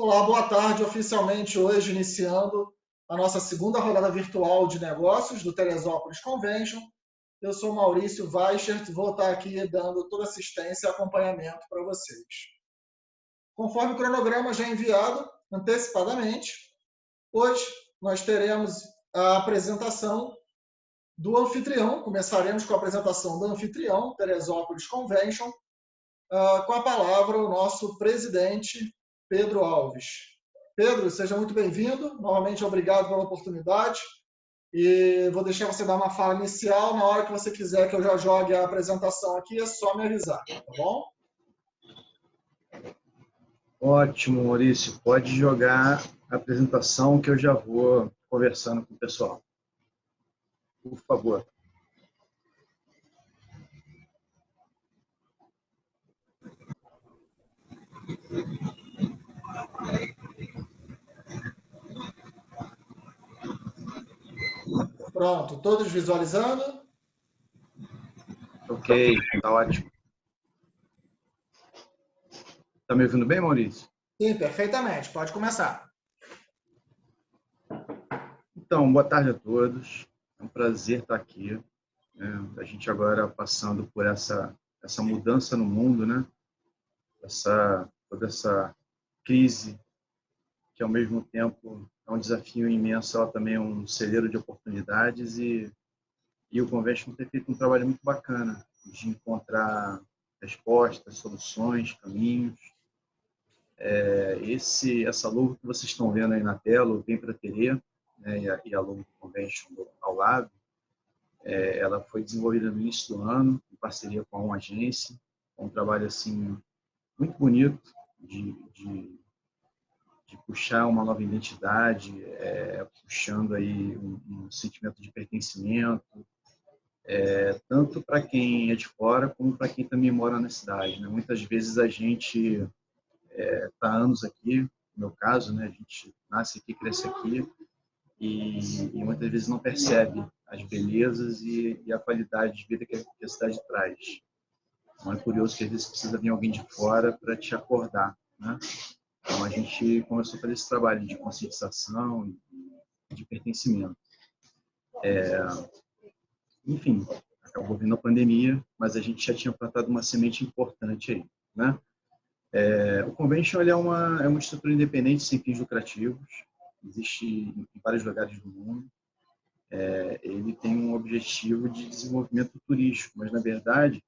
Olá, boa tarde. Oficialmente hoje iniciando a nossa segunda rodada virtual de negócios do Teresópolis Convention. Eu sou Maurício Weichert e vou estar aqui dando toda assistência e acompanhamento para vocês. Conforme o cronograma já enviado antecipadamente, hoje nós teremos a apresentação do anfitrião. Começaremos com a apresentação do anfitrião, Teresópolis Convention, com a palavra o nosso presidente, Pedro Alves. Pedro, seja muito bem-vindo. Novamente, obrigado pela oportunidade. E vou deixar você dar uma fala inicial. Na hora que você quiser que eu já jogue a apresentação aqui, é só me avisar, tá bom? Ótimo, Maurício. Pode jogar a apresentação que eu já vou conversando com o pessoal. Por favor. Pronto, todos visualizando? Ok, tá ótimo. Tá me ouvindo bem, Maurício? Sim, perfeitamente. Pode começar. Então, boa tarde a todos. É um prazer estar aqui. A gente agora passando por essa mudança no mundo, né? Toda essa crise que, ao mesmo tempo, é um desafio imenso, ela também é um celeiro de oportunidades e o Convention tem feito um trabalho muito bacana de encontrar respostas, soluções, caminhos. Essa logo que vocês estão vendo aí na tela, o Vem Pra Querer, né, e a logo do Convention ao lado, ela foi desenvolvida no início do ano, em parceria com uma agência, um trabalho assim muito bonito de puxar uma nova identidade, puxando aí um sentimento de pertencimento, tanto para quem é de fora como para quem também mora na cidade, né? Muitas vezes a gente está há anos aqui, no meu caso, né? A gente nasce aqui, cresce aqui e muitas vezes não percebe as belezas e a qualidade de vida que a cidade traz. Então é curioso que às vezes precisa vir alguém de fora para te acordar, né? Então a gente começou a fazer esse trabalho de conscientização e de pertencimento. Enfim, acabou vindo a pandemia, mas a gente já tinha plantado uma semente importante aí, né? O Convention ele é uma estrutura independente sem fins lucrativos, existe em vários lugares do mundo. Ele tem um objetivo de desenvolvimento turístico, mas na verdade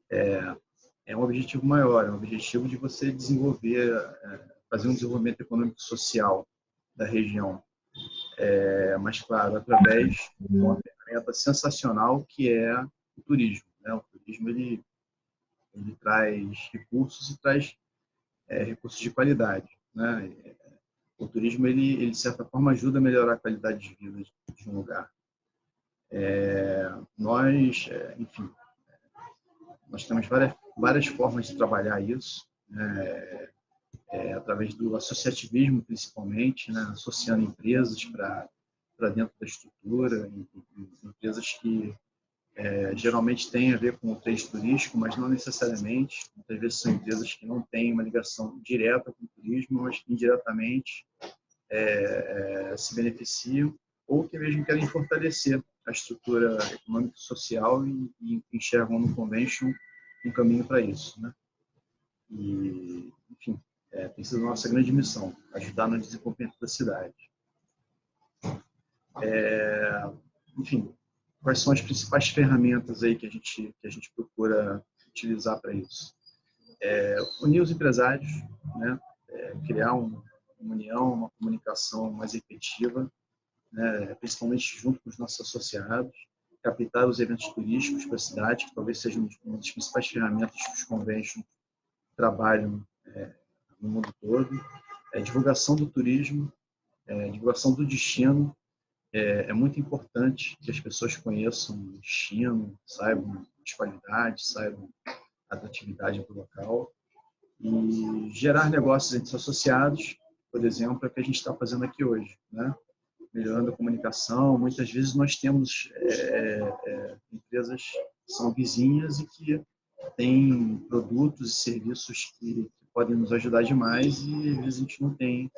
é um objetivo maior, é um objetivo de você desenvolver, fazer um desenvolvimento econômico social da região, mas claro, através de uma ferramenta sensacional que é o turismo, né? O turismo ele traz recursos e traz recursos de qualidade, né? O turismo ele de certa forma ajuda a melhorar a qualidade de vida de um lugar. Enfim, nós temos várias formas de trabalhar isso, né? Através do associativismo principalmente, né? Associando empresas para dentro da estrutura, empresas que geralmente têm a ver com o trade turístico, mas não necessariamente. Muitas vezes são empresas que não têm uma ligação direta com o turismo, mas que indiretamente se beneficiam ou que mesmo querem fortalecer a estrutura econômica e social e enxergam no Convention um caminho para isso, né? E, enfim, tem sido a nossa grande missão, ajudar no desenvolvimento da cidade. Enfim, quais são as principais ferramentas aí que a gente procura utilizar para isso? Unir os empresários, né? Criar uma união, uma comunicação mais efetiva, né? Principalmente junto com os nossos associados, captar os eventos turísticos para a cidade, que talvez seja uma das principais ferramentas que os conventions trabalham no mundo todo. Divulgação do turismo, divulgação do destino. É muito importante que as pessoas conheçam o destino, saibam as qualidades, saibam a atratividade do local. E gerar negócios entre os associados, por exemplo, é o que a gente está fazendo aqui hoje, né? Melhorando a comunicação. Muitas vezes nós temos empresas que são vizinhas e que têm produtos e serviços que podem nos ajudar demais e às vezes a gente não tem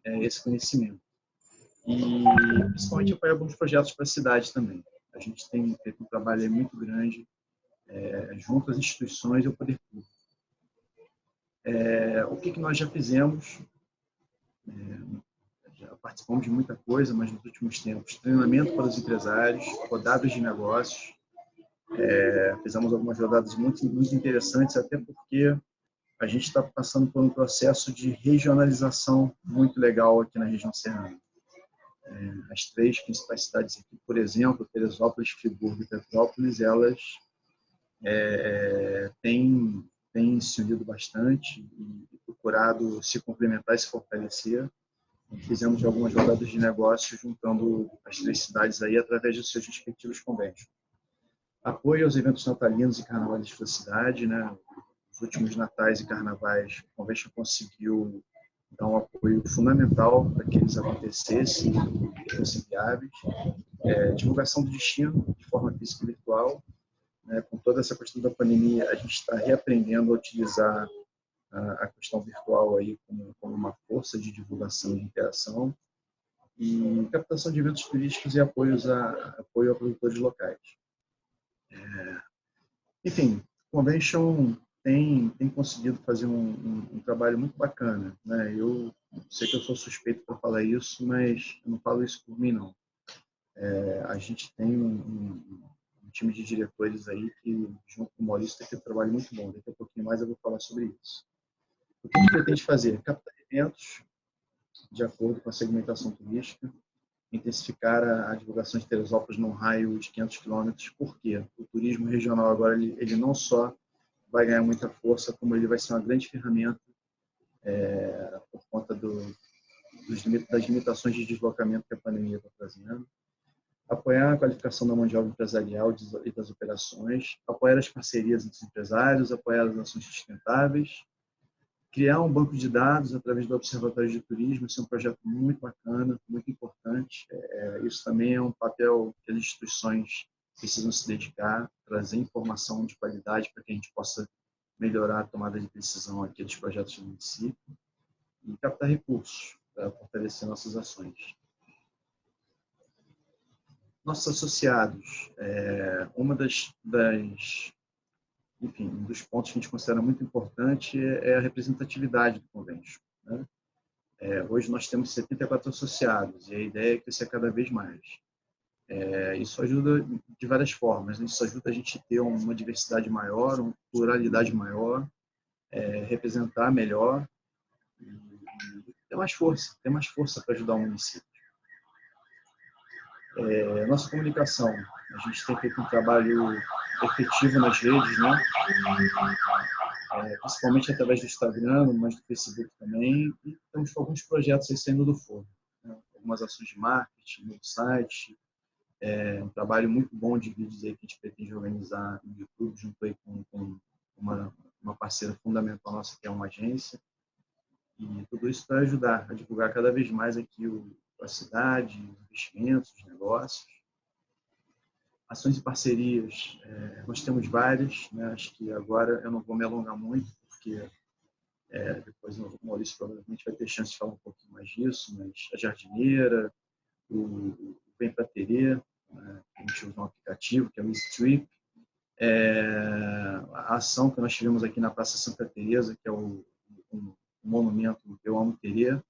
esse conhecimento. E principalmente apoiar alguns projetos para a cidade também. A gente tem feito um trabalho muito grande junto às instituições e ao poder público. O que nós já fizemos? Já participamos de muita coisa, mas nos últimos tempos, treinamento para os empresários, rodadas de negócios, fizemos algumas rodadas muito interessantes, até porque a gente está passando por um processo de regionalização muito legal aqui na região serrana. As 3 principais cidades aqui, por exemplo, Teresópolis, Friburgo e Petrópolis, elas têm se unido bastante e procurado se complementar e se fortalecer. Fizemos algumas rodadas de negócios juntando as 3 cidades aí através dos seus respectivos convênios. Apoio aos eventos natalinos e carnavais da cidade, né? Os últimos natais e carnavais, o Convention conseguiu dar um apoio fundamental para que eles acontecessem e fossem viáveis. Divulgação do destino de forma física e virtual. Com toda essa questão da pandemia, a gente está reaprendendo a utilizar a questão virtual aí como uma força de divulgação e de interação. E captação de eventos turísticos e apoio a produtores locais. Enfim, a Convention tem conseguido fazer um trabalho muito bacana, né? Eu sei que eu sou suspeito para falar isso, mas eu não falo isso por mim, não. A gente tem um time de diretores aí que, junto com o Maurício, tem feito um trabalho muito bom. Daqui a pouquinho mais eu vou falar sobre isso. O que a gente pretende fazer? Captar eventos de acordo com a segmentação turística, intensificar a divulgação de Teresópolis num raio de 500 quilômetros. Por quê? O turismo regional agora ele não só vai ganhar muita força, como ele vai ser uma grande ferramenta por conta das limitações de deslocamento que a pandemia está trazendo. Apoiar a qualificação da mão de obra empresarial e das operações, apoiar as parcerias entre os empresários, apoiar as ações sustentáveis, criar um banco de dados através do Observatório de Turismo. Esse é um projeto muito bacana, muito importante. Isso também é um papel que as instituições precisam se dedicar, trazer informação de qualidade para que a gente possa melhorar a tomada de decisão aqui dos projetos do município e captar recursos para fortalecer nossas ações. Nossos associados, enfim, um dos pontos que a gente considera muito importante é a representatividade do Convention, né? Hoje nós temos 74 associados e a ideia é crescer cada vez mais. Isso ajuda de várias formas, né? Isso ajuda a gente a ter uma diversidade maior, uma pluralidade maior, representar melhor e ter mais força para ajudar o município. Nossa comunicação, a gente tem feito um trabalho efetivo nas redes, né? Principalmente através do Instagram, mas do Facebook também, e estamos com alguns projetos aí saindo do forno, né? Algumas ações de marketing no site, um trabalho muito bom de vídeos aí que a gente pretende organizar no YouTube, junto aí com uma parceira fundamental nossa, que é uma agência, e tudo isso para ajudar a divulgar cada vez mais aqui a cidade, os investimentos, os negócios. Ações e parcerias, nós temos várias, né? Acho que agora eu não vou me alongar muito, porque depois o Maurício provavelmente vai ter chance de falar um pouquinho mais disso, mas a Jardineira, o Vem Pra Terê, né? A gente usa um aplicativo que é o EasyTrip, a ação que nós tivemos aqui na Praça Santa Teresa, que é um monumento Eu Amo Terê,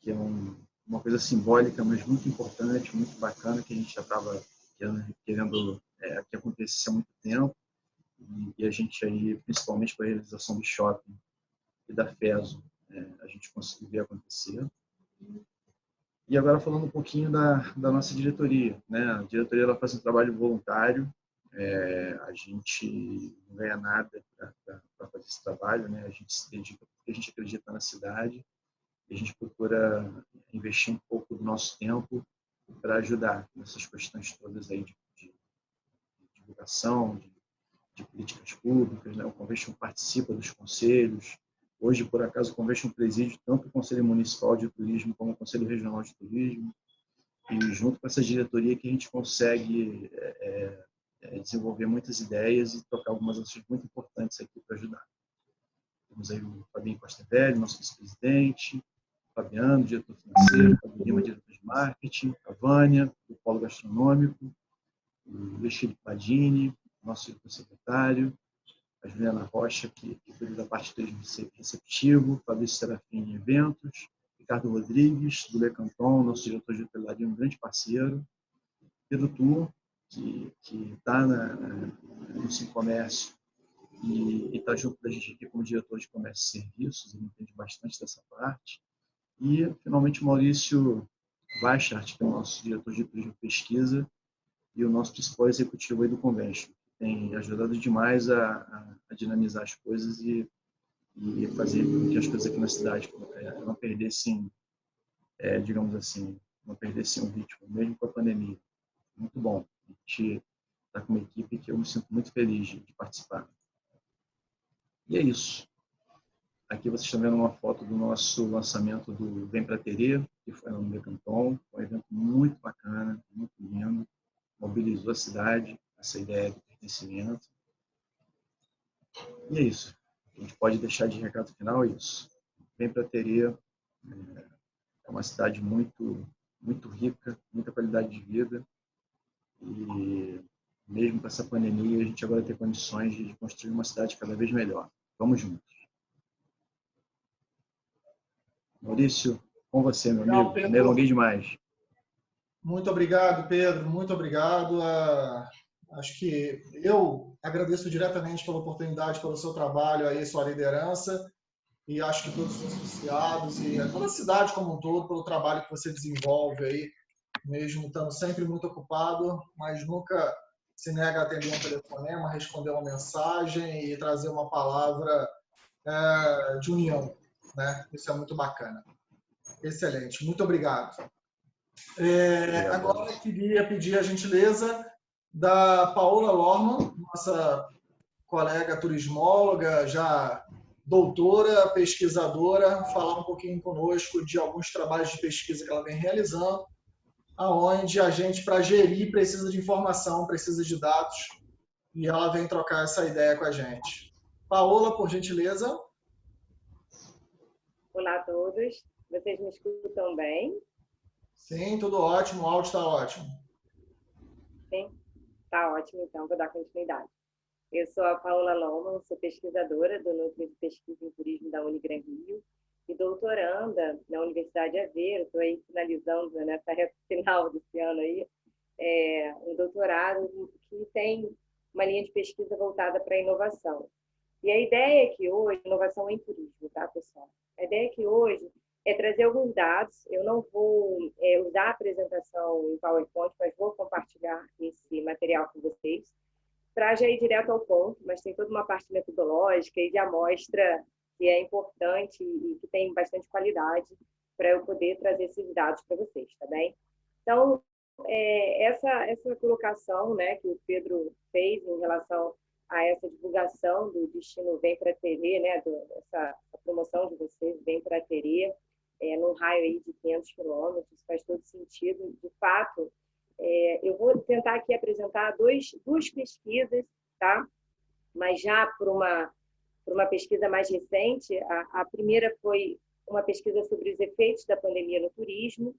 que é uma coisa simbólica, mas muito importante, muito bacana, que a gente já estava querendo que acontecesse há muito tempo, e a gente aí, principalmente com a realização do shopping e da FESO, a gente conseguiu ver acontecer. E agora falando um pouquinho da nossa diretoria, né? A diretoria ela faz um trabalho voluntário, a gente não ganha nada para fazer esse trabalho, né? A gente se dedica porque a gente acredita na cidade, e a gente procura investir um pouco do nosso tempo para ajudar nessas questões todas aí de divulgação, de políticas públicas, né? O Convention participa dos conselhos. Hoje, por acaso, o Convention preside tanto o Conselho Municipal de Turismo como o Conselho Regional de Turismo, e junto com essa diretoria que a gente consegue desenvolver muitas ideias e tocar algumas ações muito importantes aqui para ajudar. Temos aí o Fabinho Costa Velho, nosso vice-presidente, Fabiano, diretor financeiro, Fabio Lima, diretor de marketing, a Vânia, do Polo Gastronômico, o Luiz Felipe Padini, nosso diretor secretário, a Juliana Rocha, que cuida da parte de receptivo, Fabrício Serafim em eventos, Ricardo Rodrigues, do Le Canton, nosso diretor de hotelaria, um grande parceiro, Pedro Tur, que está no Sim Comércio e está junto da gente aqui como diretor de comércio e serviços, ele entende bastante dessa parte. E, finalmente, o Maurício Weichart, que é o nosso diretor de turismo e pesquisa e o nosso principal executivo aí do Convention. Tem ajudado demais a dinamizar as coisas e fazer com que as coisas aqui na cidade não perdessem, digamos assim, não perdessem um ritmo, mesmo com a pandemia. Muito bom. A gente está com uma equipe que eu me sinto muito feliz de participar. E é isso. Aqui vocês estão vendo uma foto do nosso lançamento do Vem Pra Terê, que foi no Le Canton. Foi um evento muito bacana, muito lindo. Mobilizou a cidade, essa ideia de pertencimento. E é isso. A gente pode deixar de recado final, é isso. Vem Pra Terê é uma cidade muito, muito rica, muita qualidade de vida. E mesmo com essa pandemia, a gente agora tem condições de construir uma cidade cada vez melhor. Vamos juntos. Maurício, com você, meu amigo. Me alonguei demais. Muito obrigado, Pedro. Muito obrigado. Acho que eu agradeço diretamente pela oportunidade, pelo seu trabalho aí, sua liderança, e acho que todos os associados e toda a cidade como um todo, pelo trabalho que você desenvolve aí, mesmo estando sempre muito ocupado, mas nunca se nega a atender um telefonema, responder uma mensagem e trazer uma palavra de união, né? Isso é muito bacana. Excelente. Muito obrigado. Agora eu queria pedir a gentileza da Paola Lorman, nossa colega turismóloga, já doutora, pesquisadora, falar um pouquinho conosco de alguns trabalhos de pesquisa que ela vem realizando, aonde a gente, para gerir, precisa de informação, precisa de dados, e ela vem trocar essa ideia com a gente. Paola, por gentileza. Olá a todos. Vocês me escutam bem? Sim, tudo ótimo. O áudio está ótimo. Sim? Está ótimo, então. Vou dar continuidade. Eu sou a Paola Loma, sou pesquisadora do Núcleo de Pesquisa em Turismo da Unigran Rio e doutoranda na Universidade de Aveiro. Estou aí finalizando nessa reta final desse ano aí, um doutorado que tem uma linha de pesquisa voltada para a inovação. E a ideia é que hoje, inovação em turismo, tá, pessoal? A ideia é que hoje é trazer alguns dados. Eu não vou usar a apresentação em PowerPoint, mas vou compartilhar esse material com vocês, para já ir direto ao ponto, mas tem toda uma parte metodológica e de amostra que é importante e que tem bastante qualidade para eu poder trazer esses dados para vocês, tá bem? Então, essa colocação, né, que o Pedro fez em relação a essa divulgação do destino Vem Pra Terê, né, essa promoção de vocês, Vem Pra Terê, num raio aí de 500 quilômetros, faz todo sentido. De fato, eu vou tentar aqui apresentar duas pesquisas, tá? Mas já por uma pesquisa mais recente. A primeira foi uma pesquisa sobre os efeitos da pandemia no turismo,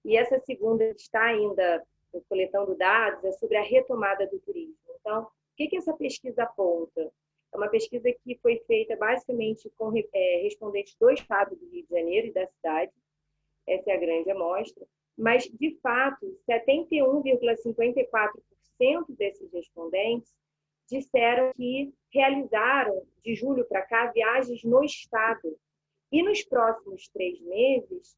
e essa segunda está ainda coletando dados, é sobre a retomada do turismo. Então, o que essa pesquisa aponta? É uma pesquisa que foi feita basicamente com respondentes do estado do Rio de Janeiro e da cidade, essa é a grande amostra, mas, de fato, 71,54% desses respondentes disseram que realizaram, de julho para cá, viagens no estado. E nos próximos 3 meses,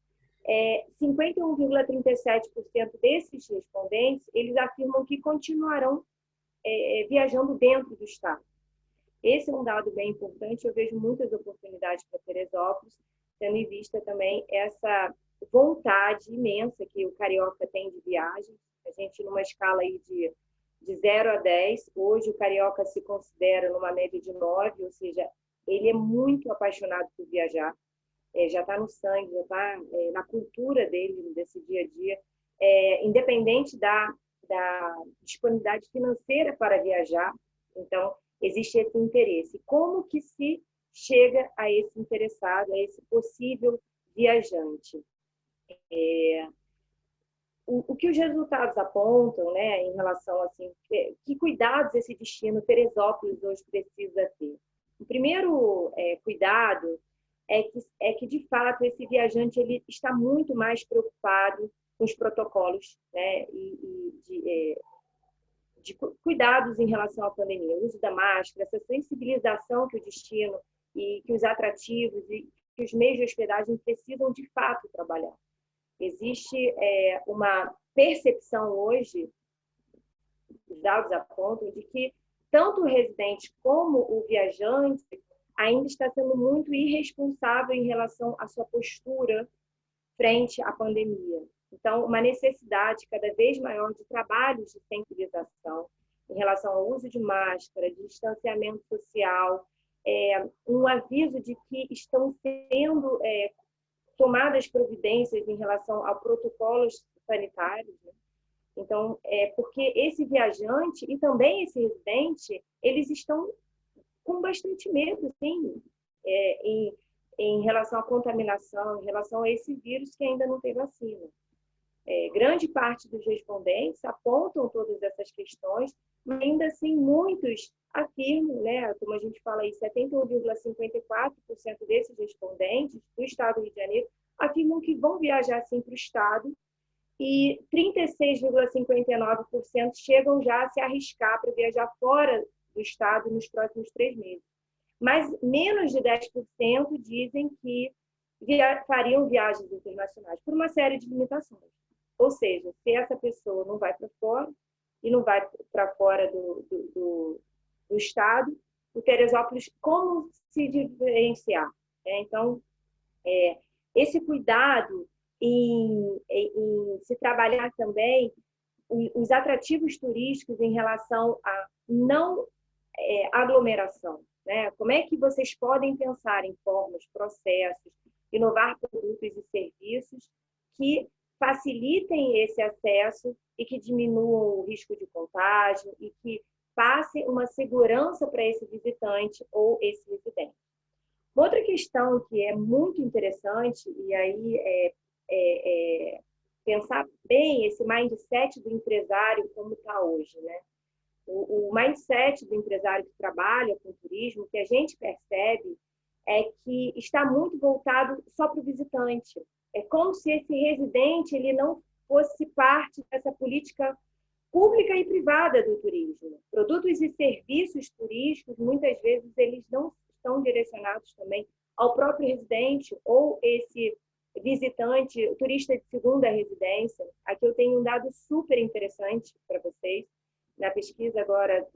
51,37% desses respondentes, eles afirmam que continuarão viajando dentro do estado. Esse é um dado bem importante. Eu vejo muitas oportunidades para Teresópolis, tendo em vista também essa vontade imensa que o carioca tem de viagem. A gente, numa escala aí de 0 a 10, hoje o carioca se considera numa média de 9, ou seja, ele é muito apaixonado por viajar, já está no sangue, já está na cultura dele, desse dia a dia, independente da disponibilidade financeira para viajar. Então, existe esse interesse. Como que se chega a esse interessado, a esse possível viajante. O que os resultados apontam, né, em relação assim, que cuidados esse destino Teresópolis hoje precisa ter? O primeiro cuidado é que, de fato, esse viajante ele está muito mais preocupado com os protocolos, né, de cuidados em relação à pandemia, o uso da máscara, essa sensibilização que o destino e que os atrativos e que os meios de hospedagem precisam, de fato, trabalhar. Existe uma percepção hoje, os dados apontam, de que tanto o residente como o viajante ainda está sendo muito irresponsável em relação à sua postura frente à pandemia. Então, uma necessidade cada vez maior de trabalhos de sensibilização em relação ao uso de máscara, de distanciamento social, um aviso de que estão sendo tomadas providências em relação a protocolos sanitários, né? Então, porque esse viajante e também esse residente, eles estão com bastante medo, sim, em relação à contaminação, em relação a esse vírus que ainda não tem vacina. Grande parte dos respondentes apontam todas essas questões, mas ainda assim muitos afirmam, né, como a gente fala aí, 71,54% desses respondentes do estado do Rio de Janeiro afirmam que vão viajar sim para o estado e 36,59% chegam já a se arriscar para viajar fora do estado nos próximos 3 meses. Mas menos de 10% dizem que fariam viagens internacionais por uma série de limitações. Ou seja, se essa pessoa não vai para fora e não vai para fora do estado, o Teresópolis, como se diferenciar? Então, esse cuidado em se trabalhar também os atrativos turísticos em relação a não aglomeração, né? Como é que vocês podem pensar em formas, processos, inovar produtos e serviços que facilitem esse acesso e que diminuam o risco de contágio e que passem uma segurança para esse visitante ou esse residente. Outra questão que é muito interessante, e aí pensar bem esse mindset do empresário como está hoje, né? O mindset do empresário que trabalha com turismo, que a gente percebe, é que está muito voltado só para o visitante. É como se esse residente ele não fosse parte dessa política pública e privada do turismo. Produtos e serviços turísticos, muitas vezes, eles não estão direcionados também ao próprio residente ou esse visitante, turista de segunda residência. Aqui eu tenho um dado super interessante para vocês. Na pesquisa agora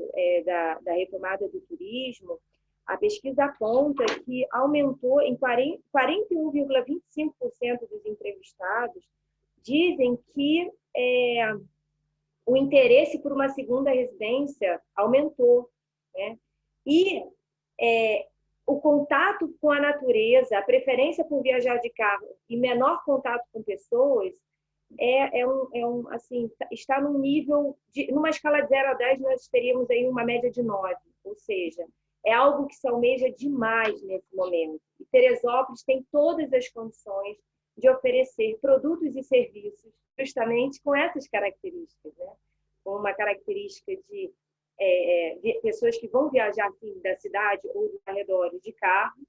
da retomada do turismo, a pesquisa aponta que aumentou em 41,25% dos entrevistados dizem que o interesse por uma segunda residência aumentou, né? E o contato com a natureza, a preferência por viajar de carro e menor contato com pessoas assim, está num nível numa escala de 0 a 10 nós teríamos aí uma média de 9, ou seja, é algo que se almeja demais nesse momento. E Teresópolis tem todas as condições de oferecer produtos e serviços justamente com essas características, né? Com uma característica de pessoas que vão viajar aqui da cidade ou dos arredores de carro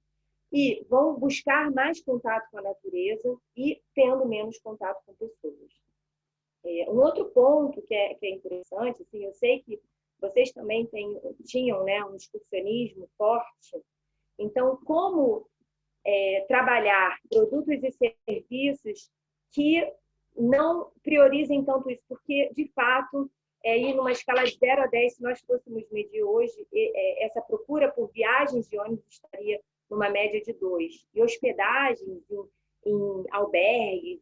e vão buscar mais contato com a natureza e tendo menos contato com pessoas. Um outro ponto que é interessante, assim, eu sei que vocês também tinham, né, um excursionismo forte, então como trabalhar produtos e serviços que não priorizem tanto isso, porque, de fato, ir numa escala de 0 a 10, se nós fôssemos medir hoje, essa procura por viagens de ônibus estaria numa média de 2. E hospedagens em albergues,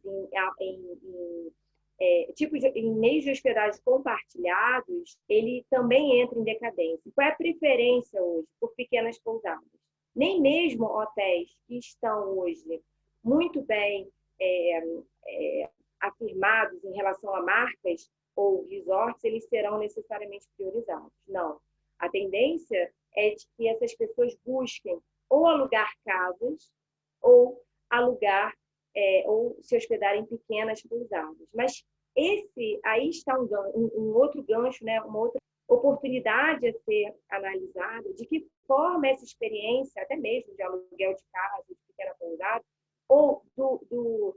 em meios de hospedagem compartilhados, ele também entra em decadência. Qual é a preferência hoje por pequenas pousadas? Nem mesmo hotéis que estão hoje muito bem afirmados em relação a marcas ou resorts, eles serão necessariamente priorizados. Não. A tendência é de que essas pessoas busquem ou alugar casas, ou alugar ou se hospedar em pequenas pousadas. Mas aí está um outro gancho, né? Uma outra oportunidade a ser analisada, de que forma essa experiência, até mesmo de aluguel de casa, de pequena pousada, ou do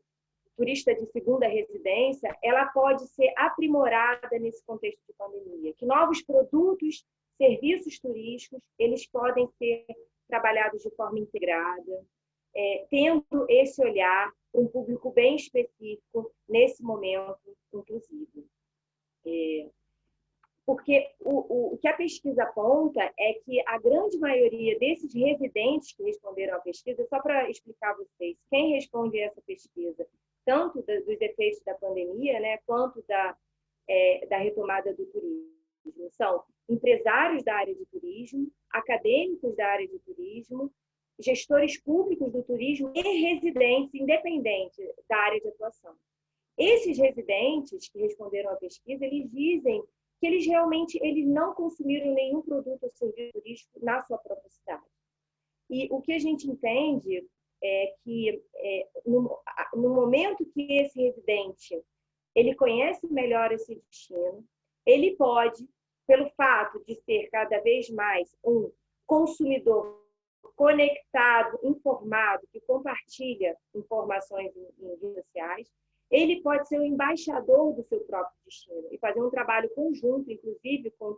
turista de segunda residência, ela pode ser aprimorada nesse contexto de pandemia. Que novos produtos, serviços turísticos, eles podem ser trabalhados de forma integrada, tendo esse olhar para um público bem específico nesse momento, inclusive. Porque o que a pesquisa aponta é que a grande maioria desses residentes que responderam à pesquisa, só para explicar a vocês, quem responde a essa pesquisa, tanto dos efeitos da pandemia, né, quanto da retomada do turismo, são empresários da área de turismo, acadêmicos da área de turismo, gestores públicos do turismo e residentes independentes da área de atuação. Esses residentes que responderam à pesquisa, eles dizem que eles realmente não consumiram nenhum produto ou serviço turístico na sua própria cidade. E o que a gente entende é que no momento que esse residente ele conhece melhor esse destino, ele pode, pelo fato de ser cada vez mais um consumidor conectado, informado, que compartilha informações em redes sociais, ele pode ser o embaixador do seu próprio destino e fazer um trabalho conjunto, inclusive com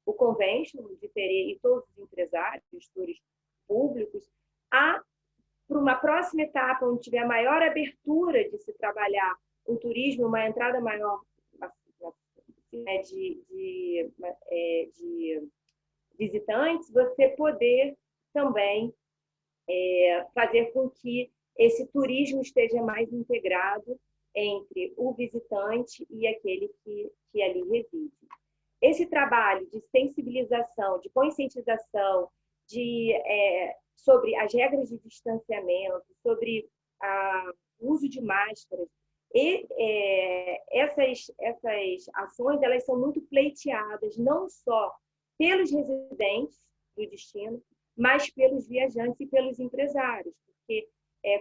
o Convention de Terê e todos os empresários, gestores públicos, para uma próxima etapa, onde tiver maior abertura de se trabalhar o turismo, uma entrada maior de visitantes, você poder também fazer com que esse turismo esteja mais integrado entre o visitante e aquele que ali reside. Esse trabalho de sensibilização, de conscientização sobre as regras de distanciamento, sobre o uso de máscaras, e essas ações elas são muito pleiteadas, não só pelos residentes do destino, mas pelos viajantes e pelos empresários, porque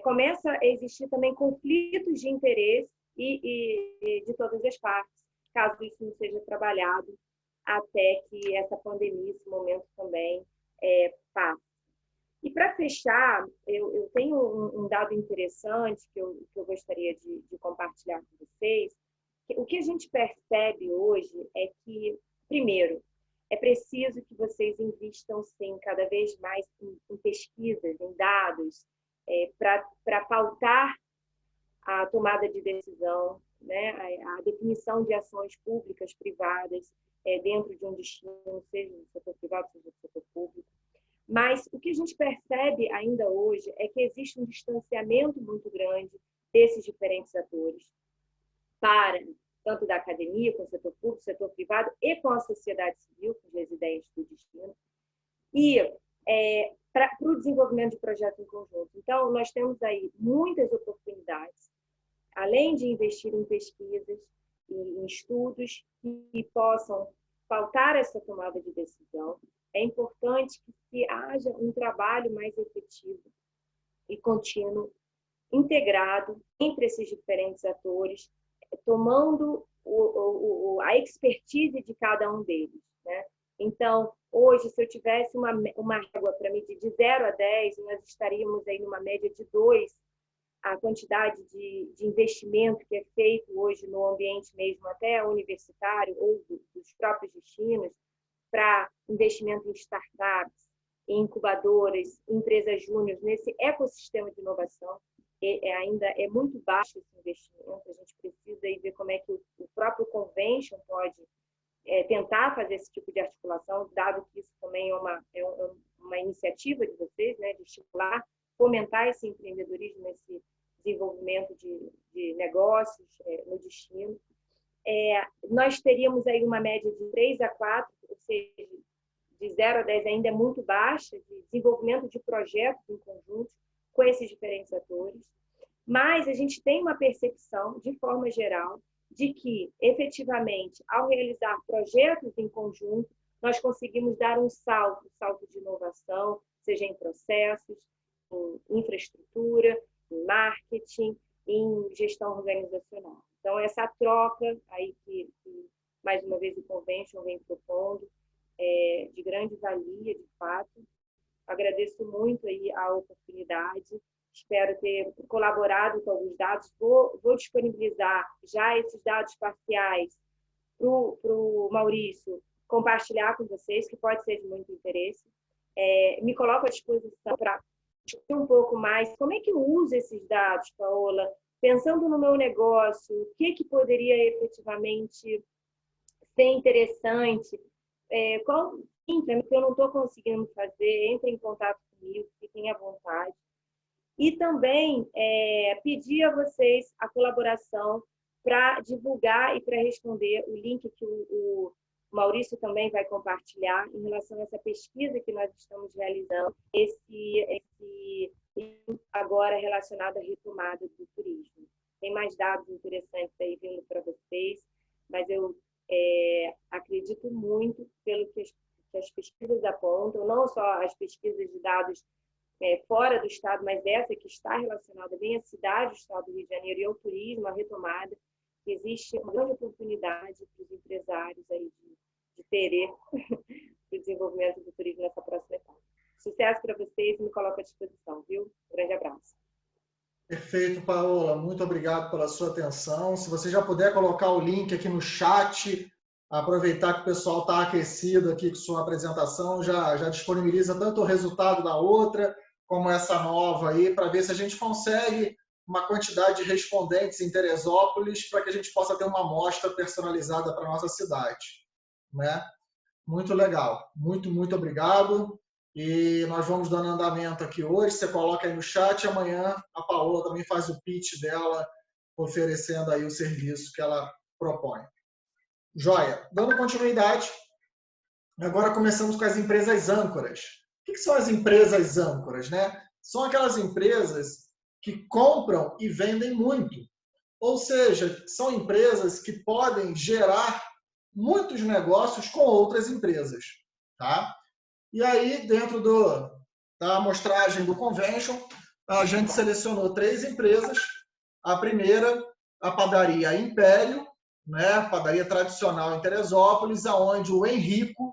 começa a existir também conflitos de interesse e de todas as partes, caso isso não seja trabalhado até que essa pandemia, esse momento também passe. E para fechar, eu tenho um dado interessante que eu gostaria de compartilhar com vocês. O que a gente percebe hoje é que, primeiro, é preciso que vocês invistam, sim, cada vez mais em pesquisas, em dados, para pautar a tomada de decisão, né? A definição de ações públicas, privadas, dentro de um destino, seja do setor privado, seja do setor público. Mas o que a gente percebe ainda hoje é que existe um distanciamento muito grande desses diferentes atores tanto da academia, com o setor público, setor privado e com a sociedade civil, com os residentes do destino, e para o desenvolvimento de projetos em conjunto. Então, nós temos aí muitas oportunidades, além de investir em pesquisas, em estudos que possam pautar essa tomada de decisão. É importante que haja um trabalho mais efetivo e contínuo, integrado entre esses diferentes atores, tomando a expertise de cada um deles, né? Então, hoje, se eu tivesse uma régua para medir de 0 a 10, nós estaríamos aí numa média de 2, a quantidade de investimento que é feito hoje no ambiente mesmo até universitário ou dos próprios destinos, para investimento em startups, em incubadoras, empresas júniores, nesse ecossistema de inovação. Ainda é muito baixo esse investimento, a gente precisa aí ver como é que o próprio Convention pode tentar fazer esse tipo de articulação, dado que isso também é uma iniciativa de vocês, né, de estimular, fomentar esse empreendedorismo, esse desenvolvimento de negócios no destino. Nós teríamos aí uma média de 3 a 4, ou seja, de 0 a 10 ainda é muito baixa, de desenvolvimento de projetos em conjunto com esses diferentes atores, mas a gente tem uma percepção, de forma geral, de que, efetivamente, ao realizar projetos em conjunto, nós conseguimos dar um salto de inovação, seja em processos, em infraestrutura, em marketing, em gestão organizacional. Então, essa troca aí que mais uma vez, o Convention vem propondo, de grande valia, de fato. Agradeço muito aí a oportunidade, espero ter colaborado com alguns dados. Vou disponibilizar já esses dados parciais para o Maurício compartilhar com vocês, que pode ser de muito interesse. Me coloco à disposição para discutir um pouco mais como é que eu uso esses dados, Paola, pensando no meu negócio, o que poderia efetivamente ser interessante, que eu não estou conseguindo fazer, entre em contato comigo, fiquem à vontade. E também pedir a vocês a colaboração para divulgar e para responder o link que o Maurício também vai compartilhar em relação a essa pesquisa que nós estamos realizando, esse agora relacionado à retomada do turismo. Tem mais dados interessantes aí vindo para vocês, mas eu acredito muito pelo que as pesquisas apontam, não só as pesquisas de dados fora do estado, mas essa que está relacionada bem à cidade do estado do Rio de Janeiro e ao turismo, a retomada, que existe uma grande oportunidade para os empresários aí de terem o desenvolvimento do turismo nessa próxima etapa. Sucesso para vocês e me coloco à disposição, viu? Um grande abraço. Perfeito, Paola. Muito obrigado pela sua atenção. Se você já puder colocar o link aqui no chat, aproveitar que o pessoal está aquecido aqui com sua apresentação, já disponibiliza tanto o resultado da outra, como essa nova aí, para ver se a gente consegue uma quantidade de respondentes em Teresópolis para que a gente possa ter uma amostra personalizada para a nossa cidade, né? Muito legal. Muito obrigado. E nós vamos dando andamento aqui hoje. Você coloca aí no chat. Amanhã a Paola também faz o pitch dela, oferecendo aí o serviço que ela propõe. Joia. Dando continuidade, agora começamos com as empresas âncoras. O que são as empresas âncoras, né? São aquelas empresas que compram e vendem muito. Ou seja, são empresas que podem gerar muitos negócios com outras empresas, tá? E aí, dentro da amostragem do Convention, a gente selecionou 3 empresas. A primeira, a padaria Império, né? Padaria tradicional em Teresópolis, aonde o Henrico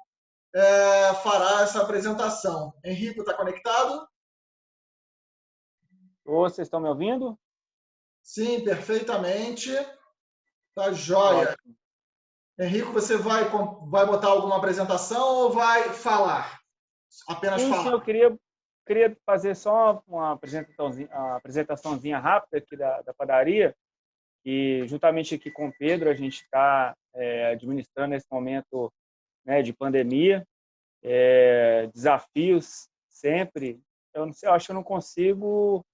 fará essa apresentação. Henrico, está conectado? Vocês estão me ouvindo? Sim, perfeitamente. Tá jóia. Ótimo. Henrico, você vai botar alguma apresentação ou vai falar? Apenas Sim, falar. eu queria fazer só uma apresentaçãozinha rápida aqui da padaria, e juntamente aqui com o Pedro, a gente está administrando esse momento, né, de pandemia, desafios sempre. Eu não sei, eu acho que eu não consigo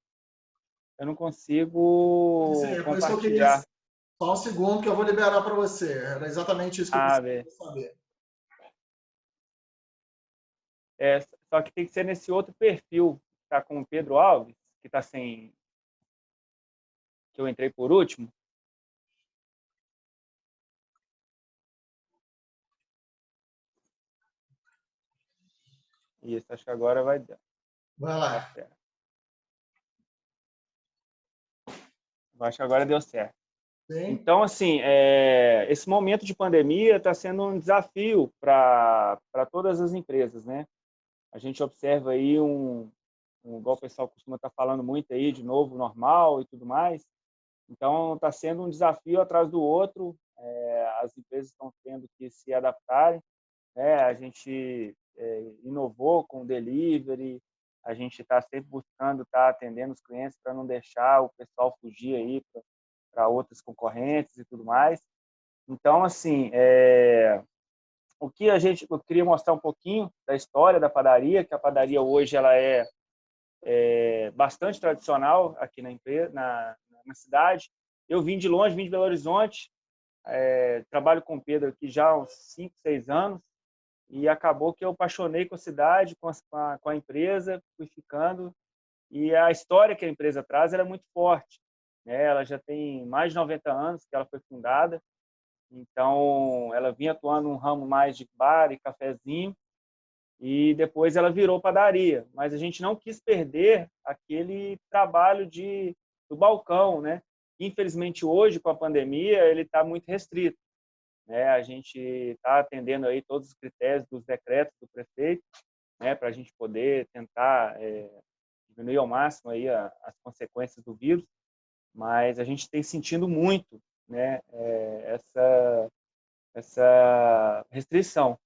Sim, por isso que eu queria compartilhar. só um segundo que eu vou liberar para você. Era exatamente isso que eu precisava saber. Só que tem que ser nesse outro perfil, que está com o Pedro Alves, que está sem... que eu entrei por último. Isso, acho que agora vai dar. Vai lá. Acho que agora deu certo. Sim. Então, assim, esse momento de pandemia está sendo um desafio para todas as empresas, né? A gente observa aí igual o pessoal costuma estar falando muito aí, de novo normal e tudo mais. Então, está sendo um desafio atrás do outro. As empresas estão tendo que se adaptarem, né? A gente inovou com o delivery, a gente está sempre buscando estar atendendo os clientes para não deixar o pessoal fugir aí para outras concorrentes e tudo mais. Então, assim, eu queria mostrar um pouquinho da história da padaria, que a padaria hoje ela é bastante tradicional aqui na cidade. Eu vim de longe, vim de Belo Horizonte, trabalho com o Pedro aqui já há uns 5, 6 anos, e acabou que eu apaixonei com a cidade, com a empresa, fui ficando, e a história que a empresa traz ela é muito forte, né? Ela já tem mais de 90 anos que ela foi fundada, então ela vinha atuando num ramo mais de bar e cafezinho, e depois ela virou padaria. Mas a gente não quis perder aquele trabalho do balcão, né? Infelizmente, hoje, com a pandemia, ele está muito restrito, né? A gente está atendendo aí todos os critérios dos decretos do prefeito, né? Para a gente poder tentar diminuir ao máximo aí as consequências do vírus, mas a gente tem sentido muito, né? Essa restrição,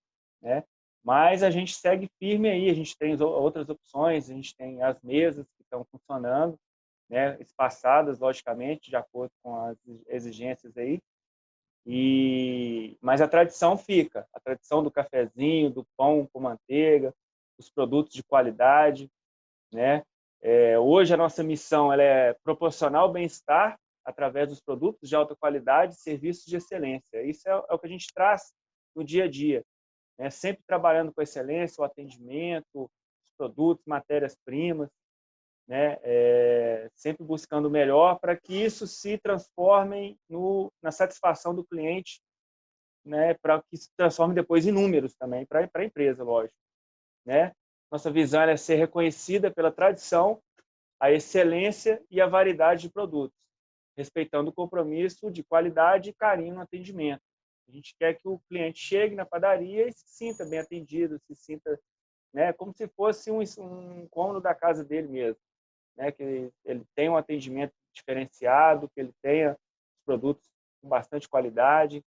né? Mas a gente segue firme aí, a gente tem outras opções, a gente tem as mesas que estão funcionando, né? Espaçadas, logicamente, de acordo com as exigências aí. Mas a tradição fica, a tradição do cafezinho, do pão com manteiga, os produtos de qualidade, né? Hoje a nossa missão ela é proporcionar o bem-estar através dos produtos de alta qualidade e serviços de excelência. Isso é o que a gente traz no dia a dia, né? Sempre trabalhando com excelência, o atendimento, os produtos, matérias-primas, né? Sempre buscando o melhor para que isso se transforme na satisfação do cliente, né? Para que se transforme depois em números também para a empresa, lógico, né? Nossa visão é ser reconhecida pela tradição, a excelência e a variedade de produtos, respeitando o compromisso de qualidade e carinho no atendimento. A gente quer que o cliente chegue na padaria e se sinta bem atendido, se sinta, né, como se fosse um cômodo da casa dele mesmo, né, que ele tenha um atendimento diferenciado, que ele tenha os produtos com bastante qualidade,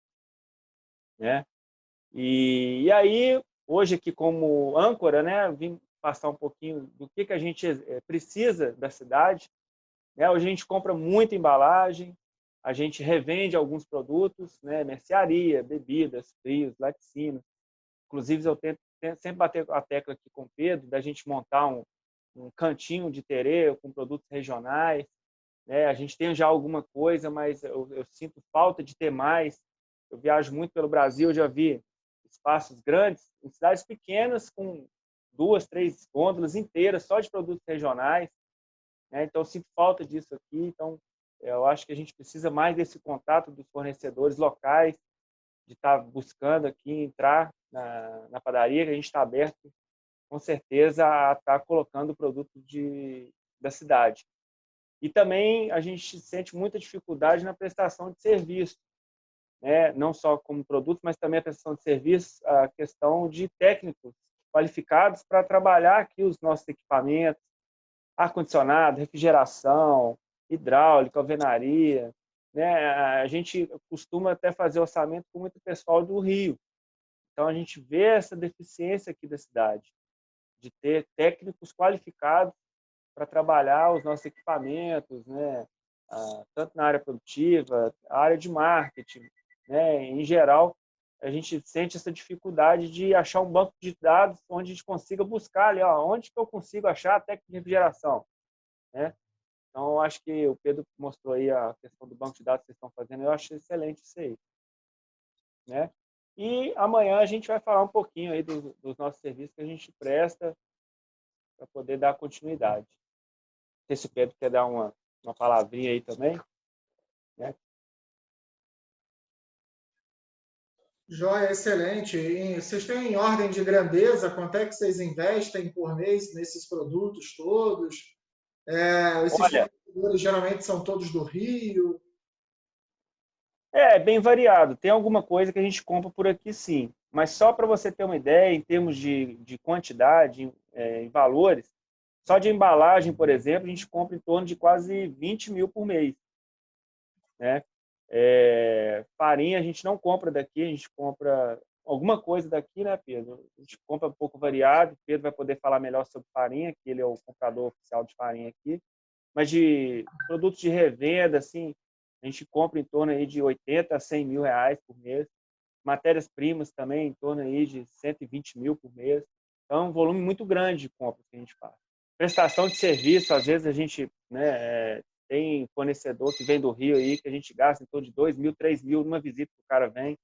né? E aí, hoje aqui como âncora, né, vim passar um pouquinho do que a gente precisa da cidade, né? Hoje a gente compra muita embalagem, a gente revende alguns produtos, né, mercearia, bebidas, frios, laticínios. Inclusive, eu tento sempre bater a tecla aqui com o Pedro, da gente montar um cantinho de terê com produtos regionais, né? A gente tem já alguma coisa, mas eu sinto falta de ter mais. Eu viajo muito pelo Brasil, eu já vi espaços grandes, em cidades pequenas, com 2, 3 gôndolas inteiras só de produtos regionais, né? Então, eu sinto falta disso aqui. Então, eu acho que a gente precisa mais desse contato dos fornecedores locais, de estar buscando aqui entrar na padaria, que a gente está aberto, com certeza, a estar colocando o produto da cidade. E também a gente sente muita dificuldade na prestação de serviço, né? Não só como produto, mas também a prestação de serviço, a questão de técnicos qualificados para trabalhar aqui os nossos equipamentos, ar-condicionado, refrigeração, hidráulica, alvenaria, né? A gente costuma até fazer orçamento com muito pessoal do Rio. Então, a gente vê essa deficiência aqui da cidade, de ter técnicos qualificados para trabalhar os nossos equipamentos, né? Tanto na área produtiva, a área de marketing, né? Em geral, a gente sente essa dificuldade de achar um banco de dados onde a gente consiga buscar ali, ó, onde que eu consigo achar a técnica de refrigeração, né? Então, eu acho que o Pedro mostrou aí a questão do banco de dados que vocês estão fazendo, eu acho excelente isso aí, né? E amanhã a gente vai falar um pouquinho aí dos nossos serviços que a gente presta para poder dar continuidade. Não sei se o Pedro quer dar uma palavrinha aí também, né? Joia, excelente. Vocês têm em ordem de grandeza quanto é que vocês investem por mês nesses produtos todos? Esses Olha, fornecedores geralmente são todos do Rio. é bem variado. Tem alguma coisa que a gente compra por aqui, sim. Mas só para você ter uma ideia, em termos de quantidade, em valores, só de embalagem, por exemplo, a gente compra em torno de quase 20 mil por mês, né? Farinha a gente não compra daqui, a gente compra alguma coisa daqui, né, Pedro? A gente compra um pouco variado. O Pedro vai poder falar melhor sobre farinha, que ele é o comprador oficial de farinha aqui. Mas de produtos de revenda, assim, a gente compra em torno aí de 80 a 100 mil reais por mês. Matérias-primas também em torno aí de 120 mil por mês. Então, é um volume muito grande de compras que a gente faz. Prestação de serviço, às vezes a gente, né, tem fornecedor que vem do Rio aí, que a gente gasta em torno de 2 mil, 3 mil numa visita que o cara vem.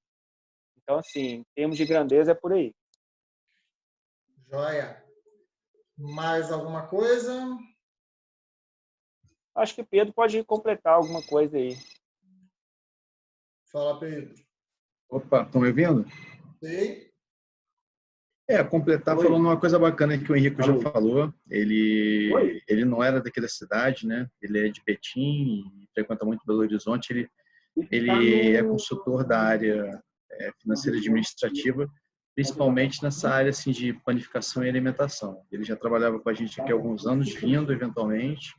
Então, assim, em termos de grandeza, é por aí. Joia. Mais alguma coisa? Acho que o Pedro pode completar alguma coisa aí. Fala, Pedro. Opa, estão me ouvindo? Sei. Completar falando uma coisa bacana que o Henrico já falou. Ele não era daqui da cidade, né? Ele é de Betim e frequenta muito Belo Horizonte. Ele é consultor da área financeira e administrativa, principalmente nessa área assim, de planificação e alimentação. Ele já trabalhava com a gente aqui há alguns anos, vindo eventualmente,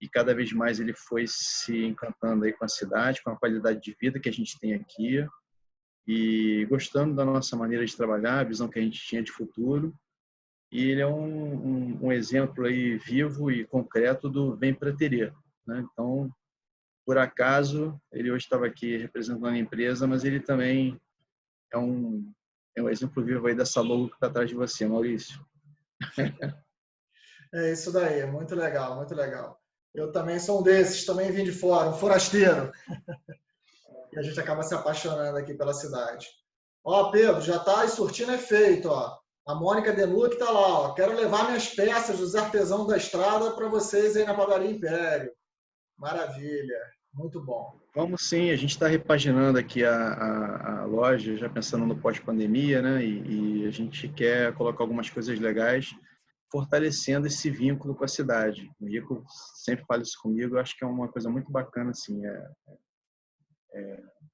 e cada vez mais ele foi se encantando aí com a cidade, com a qualidade de vida que a gente tem aqui, e gostando da nossa maneira de trabalhar, a visão que a gente tinha de futuro. E ele é um exemplo aí vivo e concreto do Vem Pra Terê, né? Então, por acaso, ele hoje estava aqui representando a empresa, mas ele também é um exemplo vivo aí dessa logo que está atrás de você, Maurício. É isso daí, muito legal, muito legal. Eu também sou um desses, também vim de fora, um forasteiro. E a gente acaba se apaixonando aqui pela cidade. Ó, Pedro, já está surtindo efeito, ó. A Mônica Denua que está lá, ó. Quero levar minhas peças dos artesãos da estrada para vocês aí na Padaria Império. Maravilha, muito bom. Vamos sim, a gente está repaginando aqui a loja, já pensando no pós-pandemia, né? E a gente quer colocar algumas coisas legais, fortalecendo esse vínculo com a cidade. O Rico sempre fala isso comigo, eu acho que é uma coisa muito bacana, assim.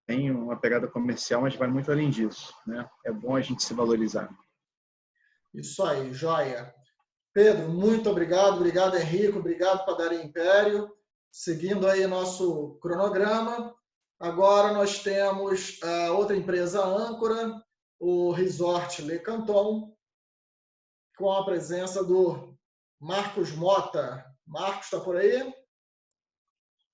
Tem uma pegada comercial, mas vai muito além disso, né? É bom a gente se valorizar. Isso aí, joia. Pedro, muito obrigado. Obrigado, Henrico. Obrigado, Padaria Império. Seguindo aí nosso cronograma, agora nós temos a outra empresa âncora, o Resort Le Canton, com a presença do Marcos Mota. Marcos, está por aí?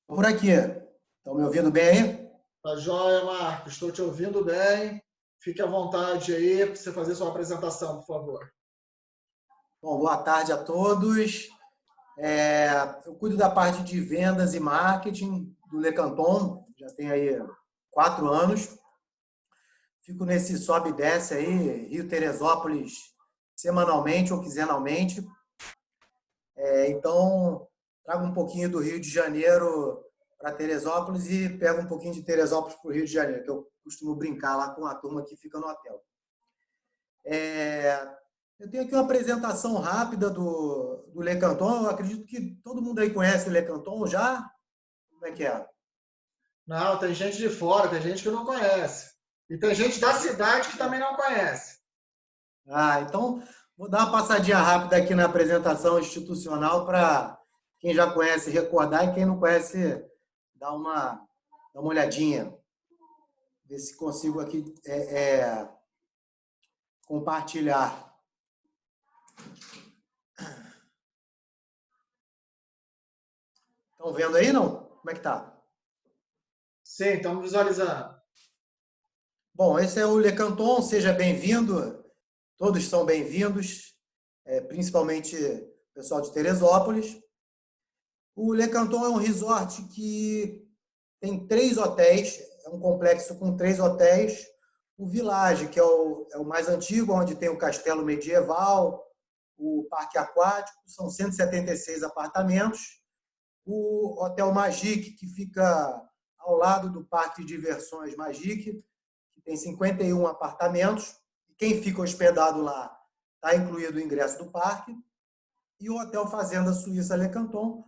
Por aqui. Estão me ouvindo bem aí? Tá joia, Marcos. Estou te ouvindo bem. Fique à vontade aí para você fazer sua apresentação, por favor. Bom, boa tarde a todos. Eu cuido da parte de vendas e marketing do Le Canton, já tem aí 4 anos. Fico nesse sobe e desce aí, Rio-Teresópolis, semanalmente ou quinzenalmente. Então, trago um pouquinho do Rio de Janeiro para Teresópolis e pego um pouquinho de Teresópolis para o Rio de Janeiro, que eu costumo brincar lá com a turma que fica no hotel. Eu tenho aqui uma apresentação rápida do Le Canton. Eu acredito que todo mundo aí conhece o Le Canton já. Como é que é? Não, tem gente de fora, tem gente que não conhece. E tem gente da cidade que também não conhece. Então, vou dar uma passadinha rápida aqui na apresentação institucional para quem já conhece recordar e quem não conhece dar uma olhadinha. Ver se consigo aqui compartilhar. Estão vendo aí, não? Como é que tá? Sim, estamos visualizando. Bom, esse é o Le Canton, seja bem-vindo. Todos são bem-vindos, principalmente o pessoal de Teresópolis. O Le Canton é um resort que tem 3 hotéis, é um complexo com 3 hotéis. O Village, que é o mais antigo, onde tem o castelo medieval, o parque aquático, são 176 apartamentos. O Hotel Magic, que fica ao lado do Parque de Diversões Magic, que tem 51 apartamentos. E quem fica hospedado lá está incluído o ingresso do parque. E o Hotel Fazenda Suíça Le Canton,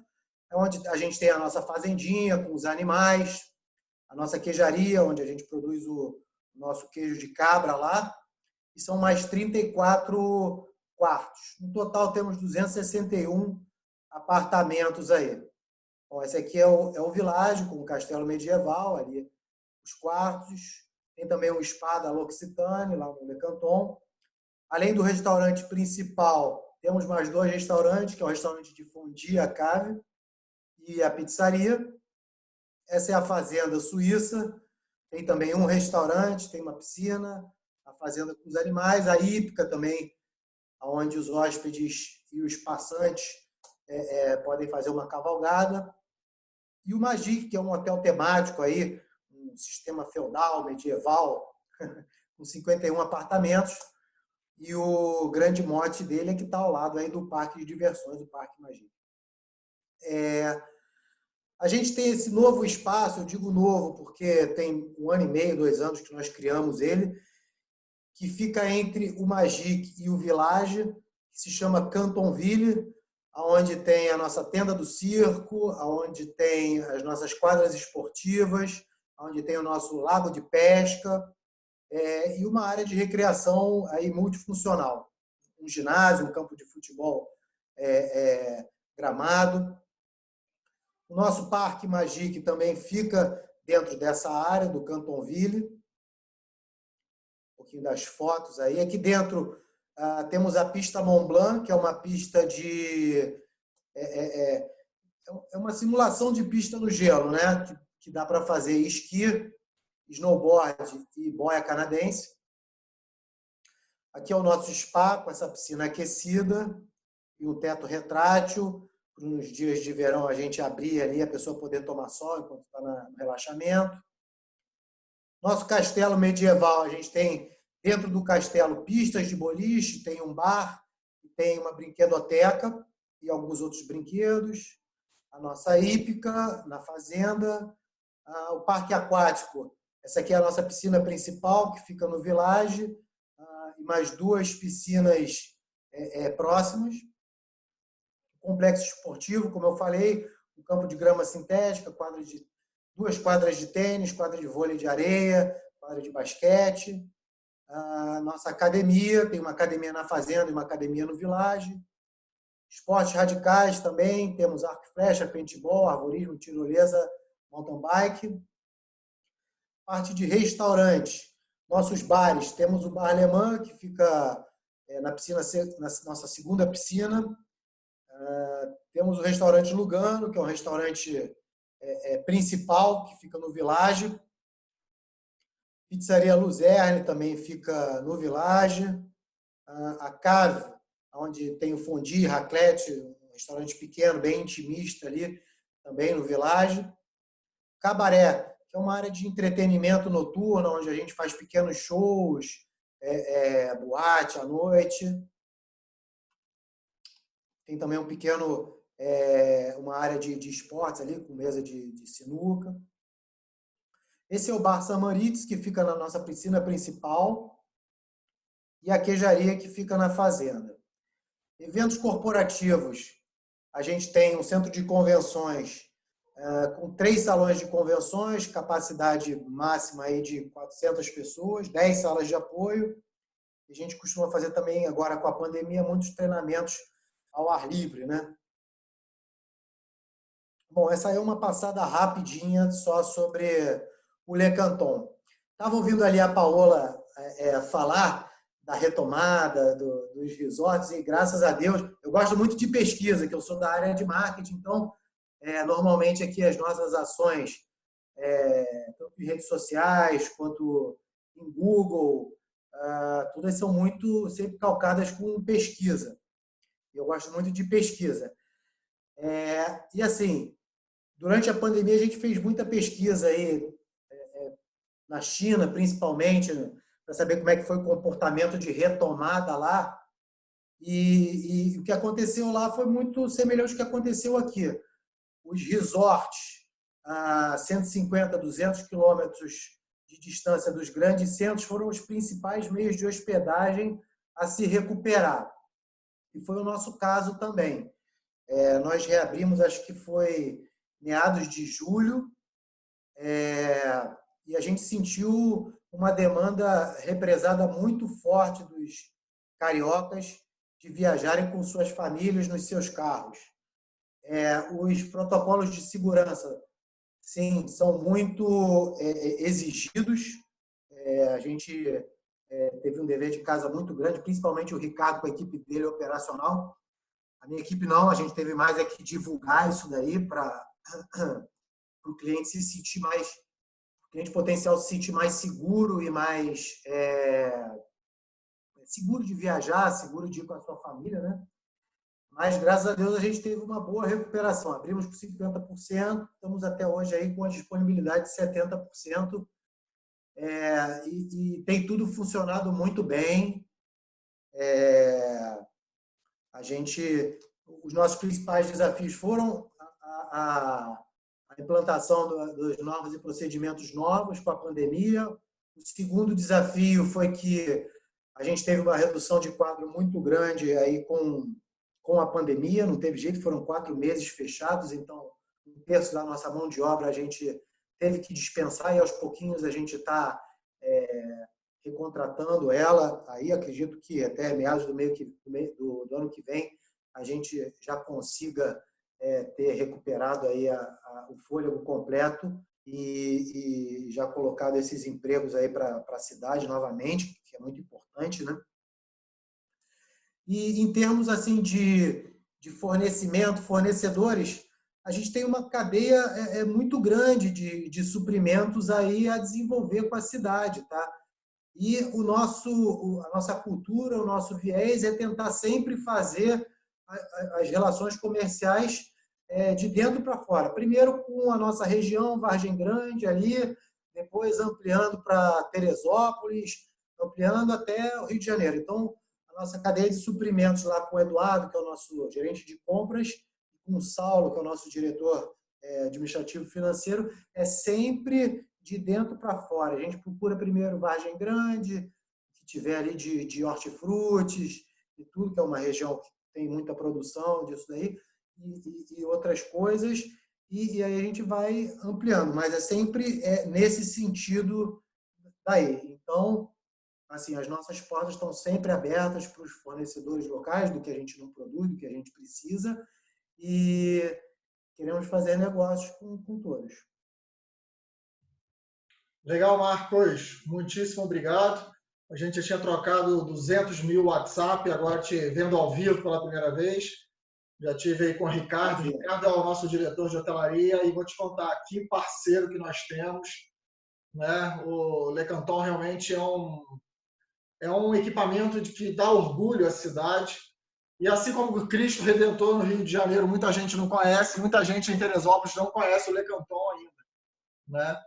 é onde a gente tem a nossa fazendinha com os animais, a nossa queijaria, onde a gente produz o nosso queijo de cabra lá. E são mais 34 quartos. No total, temos 261 apartamentos aí. Bom, esse aqui é o Village, com o castelo medieval, ali os quartos. Tem também um spa da L'Occitane, lá no Le Canton. Além do restaurante principal, temos mais 2 restaurantes, que é o restaurante de fondue, a cave, e a pizzaria. Essa é a Fazenda Suíça. Tem também um restaurante, tem uma piscina, a fazenda com os animais, a hípica também, onde os hóspedes e os passantes podem fazer uma cavalgada. E o Magic, que é um hotel temático aí, um sistema feudal, medieval, com 51 apartamentos. E o grande mote dele é que está ao lado aí do Parque de Diversões, o Parque Magic. A gente tem esse novo espaço, eu digo novo porque tem 1 ano e meio, 2 anos que nós criamos ele, que fica entre o Magic e o Village, que se chama Cantonville, onde tem a nossa tenda do circo, onde tem as nossas quadras esportivas, onde tem o nosso lago de pesca, e uma área de recreação aí multifuncional. Um ginásio, um campo de futebol gramado. O nosso Parque Magic também fica dentro dessa área do Cantonville. Um pouquinho das fotos aí. Aqui dentro temos a pista Mont Blanc, que é uma pista de... É uma simulação de pista no gelo, né? Que dá para fazer esqui, snowboard e boia canadense. Aqui é o nosso spa, com essa piscina aquecida e um teto retrátil. Nos dias de verão, a gente abrir ali, a pessoa poder tomar sol enquanto está no relaxamento. Nosso castelo medieval, a gente tem dentro do castelo pistas de boliche, tem um bar, tem uma brinquedoteca e alguns outros brinquedos. A nossa hípica na fazenda. O parque aquático, essa aqui é a nossa piscina principal, que fica no Village, e mais 2 piscinas próximas. Complexo esportivo, como eu falei, um campo de grama sintética, 2 quadras de tênis, quadra de vôlei de areia, quadra de basquete. A nossa academia, tem uma academia na fazenda e uma academia no Village. Esportes radicais também, temos arco e flecha, paintball, arvorismo, tirolesa, mountain bike. Parte de restaurantes, nossos bares, temos o Bar Alemã, que fica na nossa segunda piscina. Temos o restaurante Lugano, que é um restaurante principal, que fica no Village. Pizzaria Luzerne também fica no Village. A Cave, onde tem o fondue, raclette, um restaurante pequeno, bem intimista ali, também no Village. Cabaré, que é uma área de entretenimento noturno, onde a gente faz pequenos shows, boate à noite. Tem também uma área de esportes ali, com mesa de sinuca. Esse é o Bar Samaritz, que fica na nossa piscina principal, e a queijaria, que fica na fazenda. Eventos corporativos, a gente tem um centro de convenções com 3 salões de convenções, capacidade máxima aí de 400 pessoas, 10 salas de apoio. A gente costuma fazer também, agora com a pandemia, muitos treinamentos ao ar livre, né? Bom, essa é uma passada rapidinha só sobre o Le Canton. Estava ouvindo ali a Paola falar da retomada dos resorts e, graças a Deus, eu gosto muito de pesquisa, que eu sou da área de marketing, então, normalmente aqui as nossas ações, tanto em redes sociais quanto em Google, todas são muito sempre calcadas com pesquisa. Eu gosto muito de pesquisa. E assim, durante a pandemia a gente fez muita pesquisa aí, na China, principalmente, para saber como é que foi o comportamento de retomada lá. E o que aconteceu lá foi muito semelhante ao que aconteceu aqui. Os resorts a 150, 200 quilômetros de distância dos grandes centros foram os principais meios de hospedagem a se recuperar. E foi o nosso caso também. Nós reabrimos, acho que foi meados de julho, e a gente sentiu uma demanda represada muito forte dos cariocas de viajarem com suas famílias nos seus carros. Os protocolos de segurança, sim, são muito exigidos. A gente teve um dever de casa muito grande, principalmente o Ricardo com a equipe dele operacional. A minha equipe não, a gente teve mais que divulgar isso daí para o cliente se sentir mais, o cliente potencial se sentir mais seguro e mais seguro de viajar, seguro de ir com a sua família, né? Mas, graças a Deus, a gente teve uma boa recuperação. Abrimos por 50%, estamos até hoje aí com a disponibilidade de 70%. E tem tudo funcionado muito bem. Os nossos principais desafios foram a implantação dos novos e procedimentos novos com a pandemia. O segundo desafio foi que A gente teve uma redução de quadro muito grande aí com a pandemia, não teve jeito, foram 4 meses fechados, então 1/3 da nossa mão de obra a gente teve que dispensar e aos pouquinhos a gente está recontratando ela. Aí acredito que até meados do ano que vem a gente já consiga ter recuperado aí o fôlego completo e já colocado esses empregos aí para a cidade novamente, que é muito importante, né? E em termos assim de fornecimento, fornecedores, a gente tem uma cadeia muito grande de suprimentos aí a desenvolver com a cidade, tá? E a nossa cultura, o nosso viés é tentar sempre fazer as relações comerciais de dentro para fora. Primeiro com a nossa região, Vargem Grande, ali, depois ampliando para Teresópolis, ampliando até o Rio de Janeiro. Então, a nossa cadeia de suprimentos lá com o Eduardo, que é o nosso gerente de compras, e com o Saulo, que é o nosso diretor administrativo financeiro, é sempre de dentro para fora. A gente procura primeiro Vargem Grande, que tiver ali de hortifrutis e tudo, que é uma região que tem muita produção disso daí, e outras coisas, e aí a gente vai ampliando, mas é sempre nesse sentido daí. Então, assim, as nossas portas estão sempre abertas para os fornecedores locais do que a gente não produz, do que a gente precisa, e queremos fazer negócios com todos. Legal, Marcos. Muitíssimo obrigado. A gente já tinha trocado 200 mil WhatsApp, agora te vendo ao vivo pela primeira vez. Já tive aí com o Ricardo. O Ricardo é o nosso diretor de hotelaria e vou te contar que parceiro que nós temos, né? O Lecanton realmente é um equipamento que dá orgulho à cidade. E assim como o Cristo Redentor no Rio de Janeiro, muita gente não conhece, muita gente em Teresópolis não conhece o Lecanton ainda, né?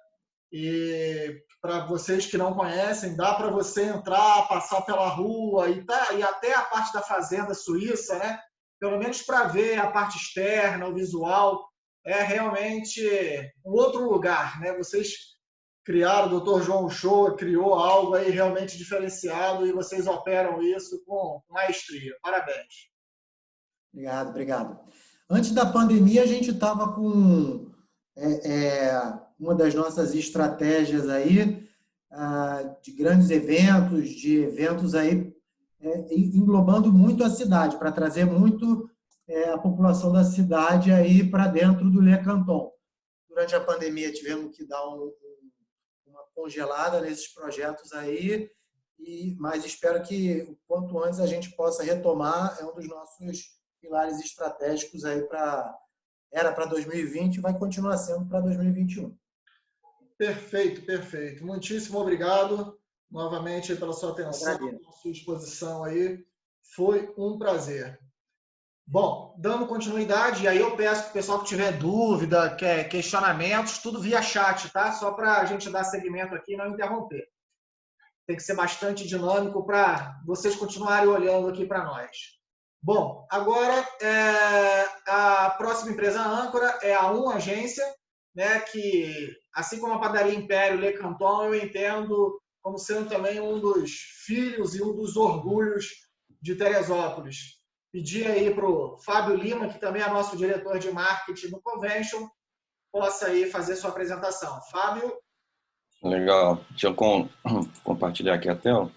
E para vocês que não conhecem, dá para você entrar, passar pela rua e até a parte da fazenda suíça, né? Pelo menos para ver a parte externa, o visual, é realmente um outro lugar, né? Vocês criaram, o Dr. João Uchoa criou algo aí realmente diferenciado e vocês operam isso com maestria. Parabéns. Obrigado. Antes da pandemia, a gente estava com uma das nossas estratégias aí de grandes eventos, de eventos aí englobando muito a cidade, para trazer muito a população da cidade aí para dentro do Lecanton. Durante a pandemia tivemos que dar uma congelada nesses projetos aí, mas espero que o quanto antes a gente possa retomar. É um dos nossos pilares estratégicos aí era para 2020 e vai continuar sendo para 2021. Perfeito, perfeito. Muitíssimo obrigado novamente pela sua atenção, pela sua disposição aí. Foi um prazer. Bom, dando continuidade, aí eu peço para o pessoal que tiver dúvida, questionamentos, tudo via chat, tá? Só para a gente dar seguimento aqui e não interromper. Tem que ser bastante dinâmico para vocês continuarem olhando aqui para nós. Bom, agora a próxima empresa âncora é a Agência, né, que, assim como a Padaria Império Lecanton, eu entendo como sendo também um dos filhos e um dos orgulhos de Teresópolis. Pedir aí para o Fábio Lima, que também é nosso diretor de marketing do Convention, possa aí fazer sua apresentação. Fábio? Legal. Deixa eu compartilhar aqui a tela.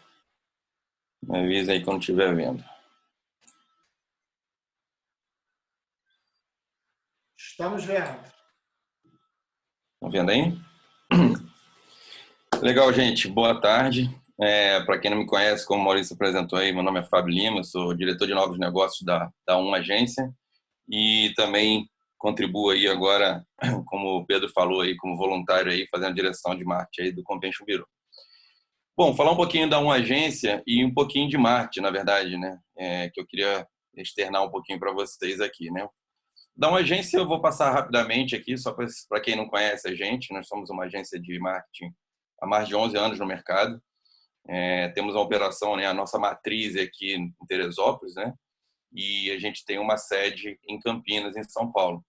Me avisa aí quando estiver vendo. Estamos vendo. Estão vendo aí? Legal, gente. Boa tarde. Para quem não me conhece, como o Maurício apresentou aí, meu nome é Fábio Lima, sou diretor de novos negócios da Agência e também contribuo aí agora, como o Pedro falou aí, como voluntário aí, fazendo direção de marketing aí do Convention Bureau. Bom, falar um pouquinho da Agência e um pouquinho de marketing, na verdade, né? Que eu queria externar um pouquinho para vocês aqui, né? Da Agência eu vou passar rapidamente aqui, só para quem não conhece a gente. Nós somos uma agência de marketing há mais de 11 anos no mercado. Temos uma operação, né? A nossa matriz é aqui em Teresópolis, né? E a gente tem uma sede em Campinas, em São Paulo.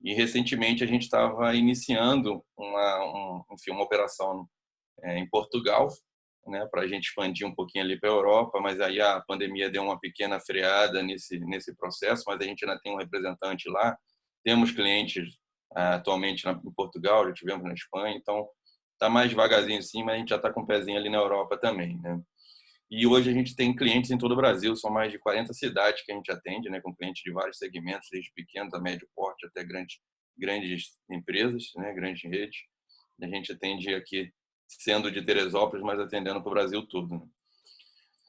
E recentemente a gente estava iniciando uma operação em Portugal, né, para a gente expandir um pouquinho ali para a Europa, mas aí a pandemia deu uma pequena freada nesse processo, mas a gente ainda tem um representante lá. Temos clientes atualmente em Portugal, já tivemos na Espanha, então está mais devagarzinho sim, mas a gente já está com um pezinho ali na Europa também, né? E hoje a gente tem clientes em todo o Brasil, são mais de 40 cidades que a gente atende, né, com clientes de vários segmentos, desde pequenos a médio porte até grandes empresas, né, grandes redes. A gente atende aqui, sendo de Teresópolis, mas atendendo para o Brasil todo, né?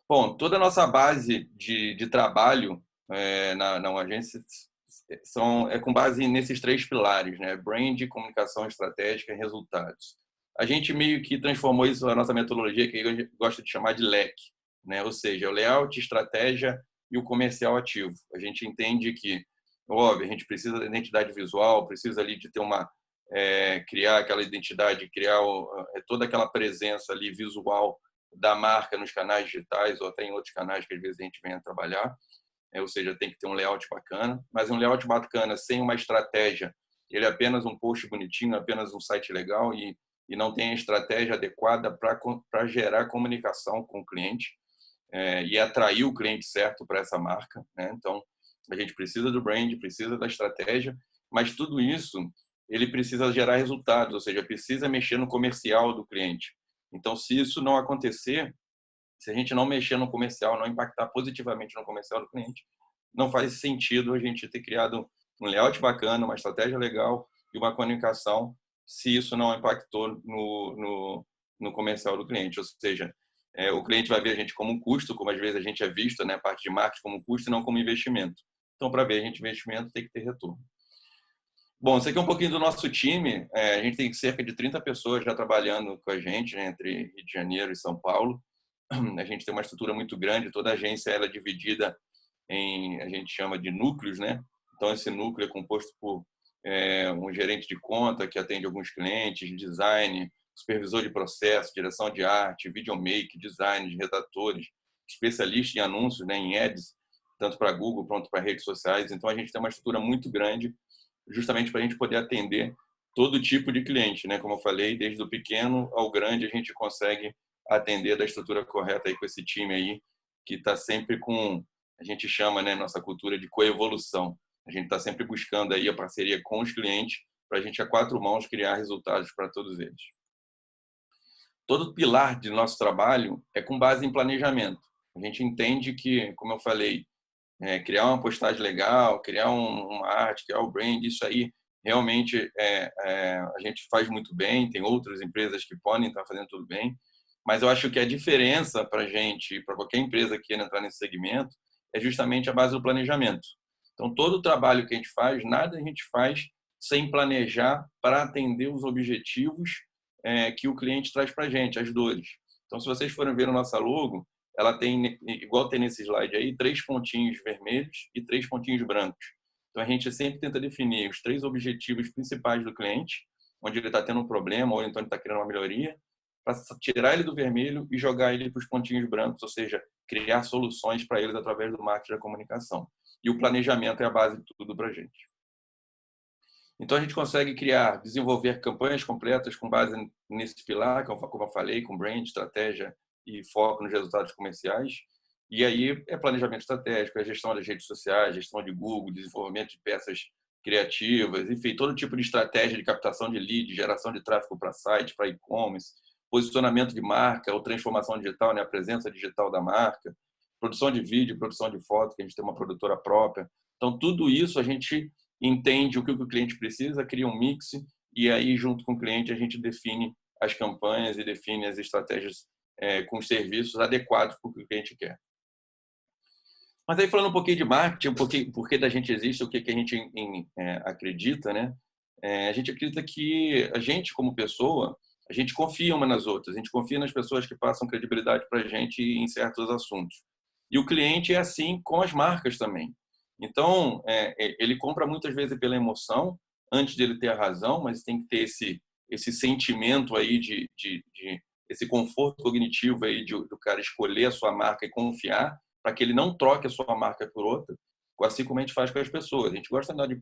Bom, toda a nossa base de trabalho na agência é com base nesses 3 pilares, né? Brand, comunicação estratégica e resultados. A gente meio que transformou isso na nossa metodologia, que eu gosto de chamar de LEC, né? Ou seja, o layout, estratégia e o comercial ativo. A gente entende que, óbvio, a gente precisa da identidade visual, precisa ali de ter criar aquela identidade, criar toda aquela presença ali visual da marca nos canais digitais ou até em outros canais que às vezes a gente vem a trabalhar. Ou seja, tem que ter um layout bacana, mas um layout bacana sem uma estratégia, ele é apenas um post bonitinho, apenas um site legal e não tem a estratégia adequada para gerar comunicação com o cliente e atrair o cliente certo para essa marca, né? Então, a gente precisa do brand, precisa da estratégia, mas tudo isso ele precisa gerar resultados, ou seja, precisa mexer no comercial do cliente. Então, se isso não acontecer, se a gente não mexer no comercial, não impactar positivamente no comercial do cliente, não faz sentido a gente ter criado um layout bacana, uma estratégia legal e uma comunicação, se isso não impactou no comercial do cliente. Ou seja, o cliente vai ver a gente como um custo, como às vezes a gente é visto, né, a parte de marketing como um custo e não como investimento. Então, para ver a gente investimento, tem que ter retorno. Bom, isso aqui é um pouquinho do nosso time. A gente tem cerca de 30 pessoas já trabalhando com a gente, né, entre Rio de Janeiro e São Paulo. A gente tem uma estrutura muito grande, toda a agência ela é dividida a gente chama de núcleos, né? Então, esse núcleo é composto por um gerente de conta que atende alguns clientes, design, supervisor de processo, direção de arte, videomaker, design, redatores, especialista em anúncios, né, em ads, tanto para Google quanto para redes sociais. Então, a gente tem uma estrutura muito grande, justamente para a gente poder atender todo tipo de cliente, né? Como eu falei, desde o pequeno ao grande, a gente consegue atender da estrutura correta aí com esse time aí, que está sempre a gente chama, né, nossa cultura de coevolução. A gente está sempre buscando aí a parceria com os clientes para a gente, a 4 mãos, criar resultados para todos eles. Todo pilar de nosso trabalho é com base em planejamento. A gente entende que, como eu falei, criar uma postagem legal, criar uma arte, criar o brand, isso aí realmente a gente faz muito bem. Tem outras empresas que podem estar fazendo tudo bem, mas eu acho que a diferença para a gente, para qualquer empresa que queira entrar nesse segmento, é justamente a base do planejamento. Então, todo o trabalho que a gente faz, nada a gente faz sem planejar para atender os objetivos que o cliente traz para a gente, as dores. Então, se vocês forem ver a nossa logo, ela tem, igual tem nesse slide aí, 3 pontinhos vermelhos e 3 pontinhos brancos. Então, a gente sempre tenta definir os 3 objetivos principais do cliente, onde ele está tendo um problema ou então ele está querendo uma melhoria, para tirar ele do vermelho e jogar ele para os pontinhos brancos, ou seja, criar soluções para eles através do marketing da comunicação. E o planejamento é a base de tudo para a gente. Então, a gente consegue desenvolver campanhas completas com base nesse pilar, como eu falei, com brand, estratégia e foco nos resultados comerciais. E aí é planejamento estratégico, é gestão das redes sociais, gestão de Google, desenvolvimento de peças criativas, enfim, todo tipo de estratégia de captação de lead, geração de tráfego para site, para e-commerce, posicionamento de marca ou transformação digital, né, a presença digital da marca, produção de vídeo, produção de foto, que a gente tem uma produtora própria. Então, tudo isso a gente entende o que o cliente precisa, cria um mix e aí, junto com o cliente, a gente define as campanhas e define as estratégias com os serviços adequados para o que o cliente quer. Mas aí, falando um pouquinho de marketing, por que da gente existe, o que a gente acredita, né? A gente acredita que a gente, como pessoa, a gente confia uma nas outras, a gente confia nas pessoas que passam credibilidade para a gente em certos assuntos. E o cliente é assim com as marcas também. Então, ele compra muitas vezes pela emoção, antes dele ter a razão, mas tem que ter esse sentimento aí esse conforto cognitivo aí do cara escolher a sua marca e confiar, para que ele não troque a sua marca por outra, assim como a gente faz com as pessoas. A gente gosta de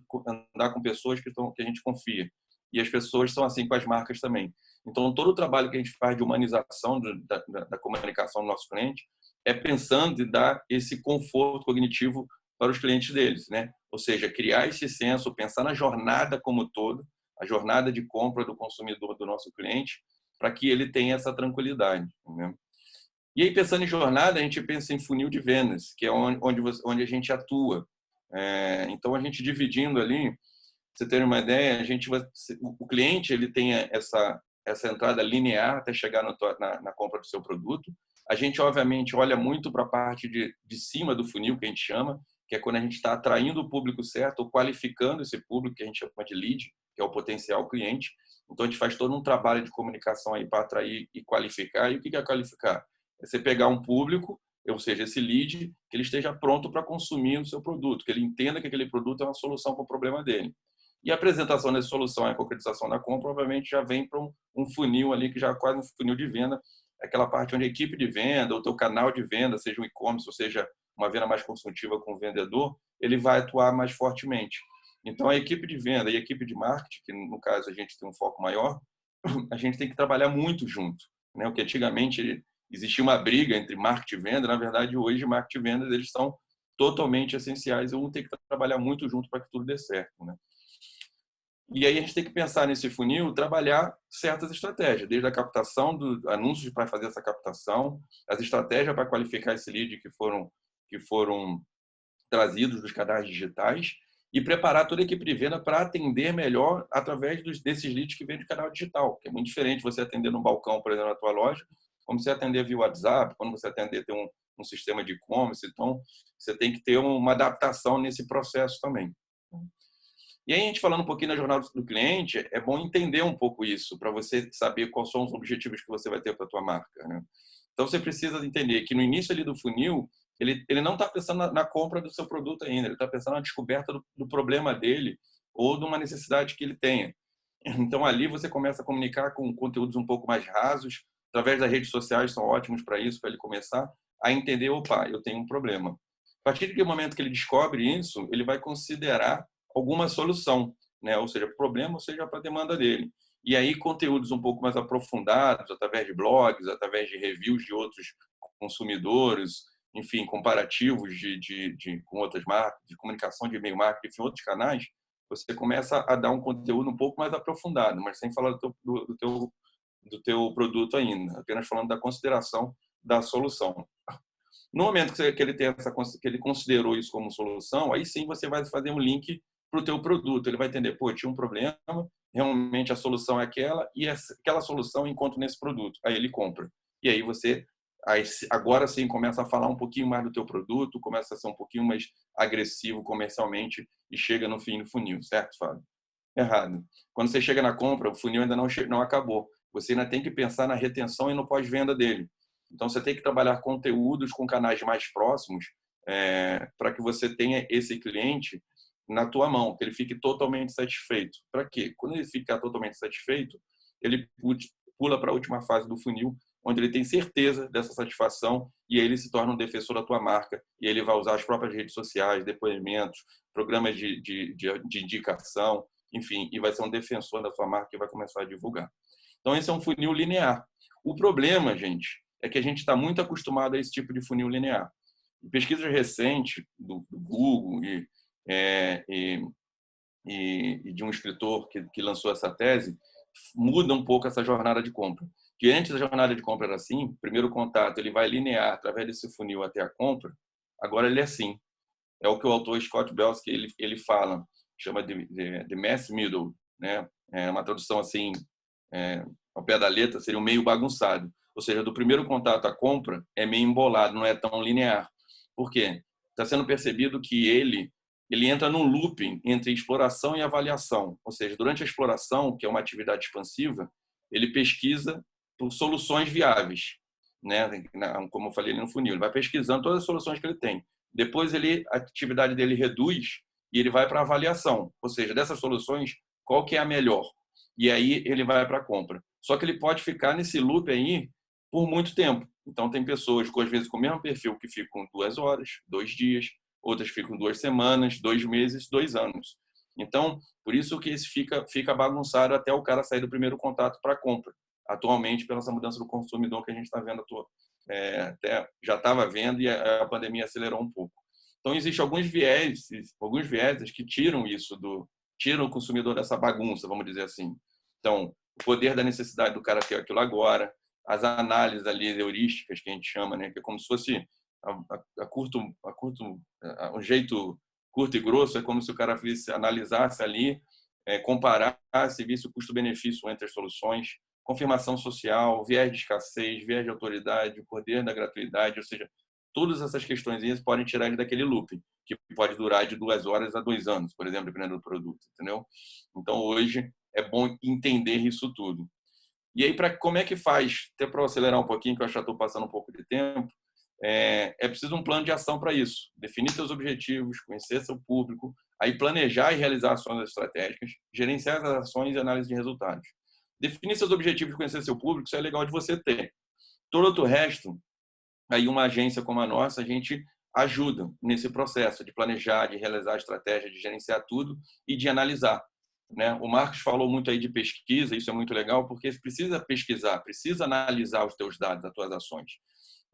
andar com pessoas que a gente confia. e as pessoas são assim com as marcas também. Então, todo o trabalho que a gente faz de humanização da comunicação do nosso cliente é pensando em dar esse conforto cognitivo para os clientes deles, né? Ou seja, criar esse senso, pensar na jornada como todo, a jornada de compra do consumidor do nosso cliente, para que ele tenha essa tranquilidade, né? E aí, pensando em jornada, a gente pensa em funil de vendas, que é onde a gente atua. Então, a gente dividindo ali, pra você ter uma ideia, o cliente ele tem essa entrada linear até chegar na compra do seu produto. A gente, obviamente, olha muito para a parte de cima do funil, que a gente chama, que é quando a gente está atraindo o público certo ou qualificando esse público, que a gente chama de lead, que é o potencial cliente. Então, a gente faz todo um trabalho de comunicação aí para atrair e qualificar. E o que é qualificar? É você pegar um público, ou seja, esse lead, que ele esteja pronto para consumir o seu produto, que ele entenda que aquele produto é uma solução para o problema dele. E a apresentação dessa solução e a concretização da compra, obviamente, já vem para um funil ali, que já é quase um funil de venda, aquela parte onde a equipe de venda, o teu canal de venda, seja um e-commerce, ou seja, uma venda mais consultiva com o vendedor, ele vai atuar mais fortemente. Então, a equipe de venda e a equipe de marketing, que no caso a gente tem um foco maior, a gente tem que trabalhar muito junto, né? O que antigamente existia uma briga entre marketing e venda, na verdade, hoje marketing e vendas eles são totalmente essenciais. Um tem que trabalhar muito junto para que tudo dê certo, né? E aí a gente tem que pensar nesse funil, trabalhar certas estratégias, desde a captação dos anúncios para fazer essa captação, as estratégias para qualificar esse lead que foram trazidos dos canais digitais e preparar toda a equipe de venda para atender melhor através desses leads que vêm do canal digital, que é muito diferente você atender no balcão, por exemplo, na tua loja, como você atender via WhatsApp, quando você atender ter um sistema de e-commerce. Então, você tem que ter uma adaptação nesse processo também. E aí, a gente falando um pouquinho da jornada do cliente, é bom entender um pouco isso, para você saber quais são os objetivos que você vai ter para a tua marca, né? Então, você precisa entender que no início ali do funil, ele não está pensando na compra do seu produto ainda, ele está pensando na descoberta do problema dele ou de uma necessidade que ele tenha. Então, ali você começa a comunicar com conteúdos um pouco mais rasos, através das redes sociais, são ótimos para isso, para ele começar a entender, opa, eu tenho um problema. A partir do momento que ele descobre isso, ele vai considerar alguma solução, né? Ou seja, problema, ou seja, para a demanda dele. E aí, conteúdos um pouco mais aprofundados, através de blogs, através de reviews de outros consumidores, enfim, comparativos com outras marcas, de comunicação de e-mail marketing, enfim, outros canais, você começa a dar um conteúdo um pouco mais aprofundado, mas sem falar do teu produto ainda, apenas falando da consideração da solução. No momento que ele considerou isso como solução, aí sim você vai fazer um link para o teu produto. Ele vai entender, pô, tinha um problema, realmente a solução é aquela, e aquela solução eu encontro nesse produto. Aí ele compra. E aí você, agora sim, começa a falar um pouquinho mais do teu produto, começa a ser um pouquinho mais agressivo comercialmente e chega no fim do funil, certo, Fábio? Errado. Quando você chega na compra, o funil ainda não acabou. Você ainda tem que pensar na retenção e no pós-venda dele. Então, você tem que trabalhar conteúdos com canais mais próximos para que você tenha esse cliente na tua mão, que ele fique totalmente satisfeito. Para quê? Quando ele ficar totalmente satisfeito, ele pula para a última fase do funil, onde ele tem certeza dessa satisfação e aí ele se torna um defensor da tua marca e ele vai usar as próprias redes sociais, depoimentos, programas de indicação, enfim, e vai ser um defensor da tua marca e vai começar a divulgar. Então, esse é um funil linear. O problema, gente, é que a gente está muito acostumado a esse tipo de funil linear. Em pesquisas recentes do Google e de um escritor que lançou essa tese, muda um pouco essa jornada de compra. Que antes a jornada de compra era assim, primeiro contato, ele vai linear através desse funil até a compra, agora ele é assim. É o que o autor Scott Belsky ele fala, chama de mass middle, né? É uma tradução assim, ao pé da letra, seria um meio bagunçado. Ou seja, do primeiro contato à compra é meio embolado, não é tão linear. Por quê? Está sendo percebido que ele entra num looping entre exploração e avaliação. Ou seja, durante a exploração, que é uma atividade expansiva, ele pesquisa por soluções viáveis, né? Como eu falei ali no funil, ele vai pesquisando todas as soluções que ele tem. Depois a atividade dele reduz e ele vai para a avaliação. Ou seja, dessas soluções, qual que é a melhor? E aí ele vai para a compra. Só que ele pode ficar nesse loop aí por muito tempo. Então, tem pessoas, às vezes, com o mesmo perfil que ficam 2 horas, 2 dias, outras ficam 2 semanas, 2 meses, 2 anos. Então, por isso que esse fica bagunçado até o cara sair do primeiro contato para a compra. Atualmente, pela essa mudança do consumidor que a gente está vendo, até já estava vendo e a pandemia acelerou um pouco. Então, existem alguns vieses que tiram tiram o consumidor dessa bagunça, vamos dizer assim. Então, o poder da necessidade do cara ter aquilo agora, as análises ali heurísticas que a gente chama, né, que é como se fosse um jeito curto e grosso, é como se o cara analisasse ali, comparasse, visse o custo-benefício entre as soluções, confirmação social, viés de escassez, viés de autoridade, o poder da gratuidade, ou seja, todas essas questões podem tirar ele daquele loop, que pode durar de 2 horas a 2 anos, por exemplo, dependendo do produto, entendeu? Então, hoje, é bom entender isso tudo. E aí, como é que faz? Até para acelerar um pouquinho, que eu já estou passando um pouco de tempo, é preciso um plano de ação para isso. Definir seus objetivos, conhecer seu público, aí planejar e realizar ações estratégicas, gerenciar as ações e análise de resultados. Definir seus objetivos e conhecer seu público, isso é legal de você ter. Todo o resto, aí uma agência como a nossa, a gente ajuda nesse processo de planejar, de realizar a estratégia, de gerenciar tudo e de analisar. Né? O Marcos falou muito aí de pesquisa, isso é muito legal, porque você precisa pesquisar, precisa analisar os teus dados, as tuas ações.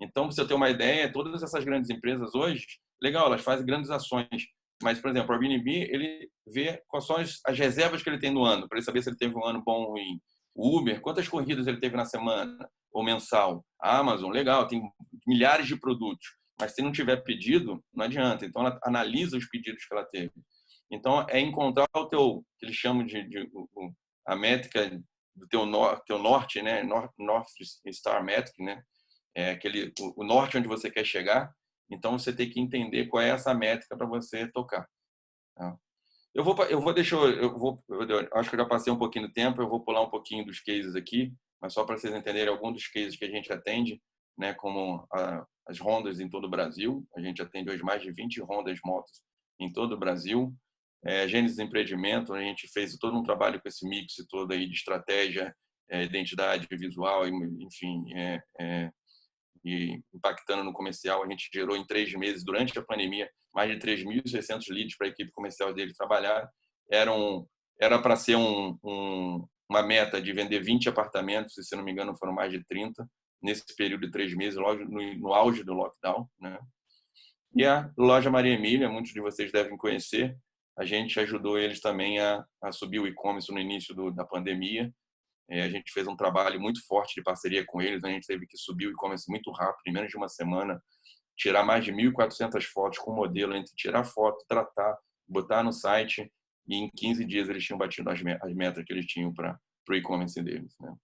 Então, para você ter uma ideia, todas essas grandes empresas hoje, legal, elas fazem grandes ações, mas, por exemplo, o Airbnb, ele vê quais são as reservas que ele tem no ano, para ele saber se ele teve um ano bom ou ruim. O Uber, quantas corridas ele teve na semana ou mensal. A Amazon, legal, tem milhares de produtos, mas se não tiver pedido, não adianta. Então, ela analisa os pedidos que ela teve. Então, é encontrar que eles chamam a métrica do teu norte, né? North Star Metric, né? O norte onde você quer chegar. Então, você tem que entender qual é essa métrica para você tocar. Tá? Eu acho que eu já passei um pouquinho do tempo, eu vou pular um pouquinho dos cases aqui, mas só para vocês entenderem alguns dos cases que a gente atende, né? Como as rondas em todo o Brasil. A gente atende hoje mais de 20 rondas motos em todo o Brasil. Gênesis Empreendimento, a gente fez todo um trabalho com esse mix todo aí de estratégia, identidade visual, enfim, e impactando no comercial. A gente gerou em 3 meses, durante a pandemia, mais de 3.600 leads para a equipe comercial dele trabalhar. Era para ser uma meta de vender 20 apartamentos, e se não me engano foram mais de 30, nesse período de 3 meses, logo no auge do lockdown, né? E a loja Maria Emília, muitos de vocês devem conhecer, a gente ajudou eles também a subir o e-commerce no início da pandemia. A gente fez um trabalho muito forte de parceria com eles, a gente teve que subir o e-commerce muito rápido, em menos de uma semana, tirar mais de 1.400 fotos com o modelo, entre tirar foto, tratar, botar no site, e em 15 dias eles tinham batido as metas que eles tinham para o e-commerce deles. Né?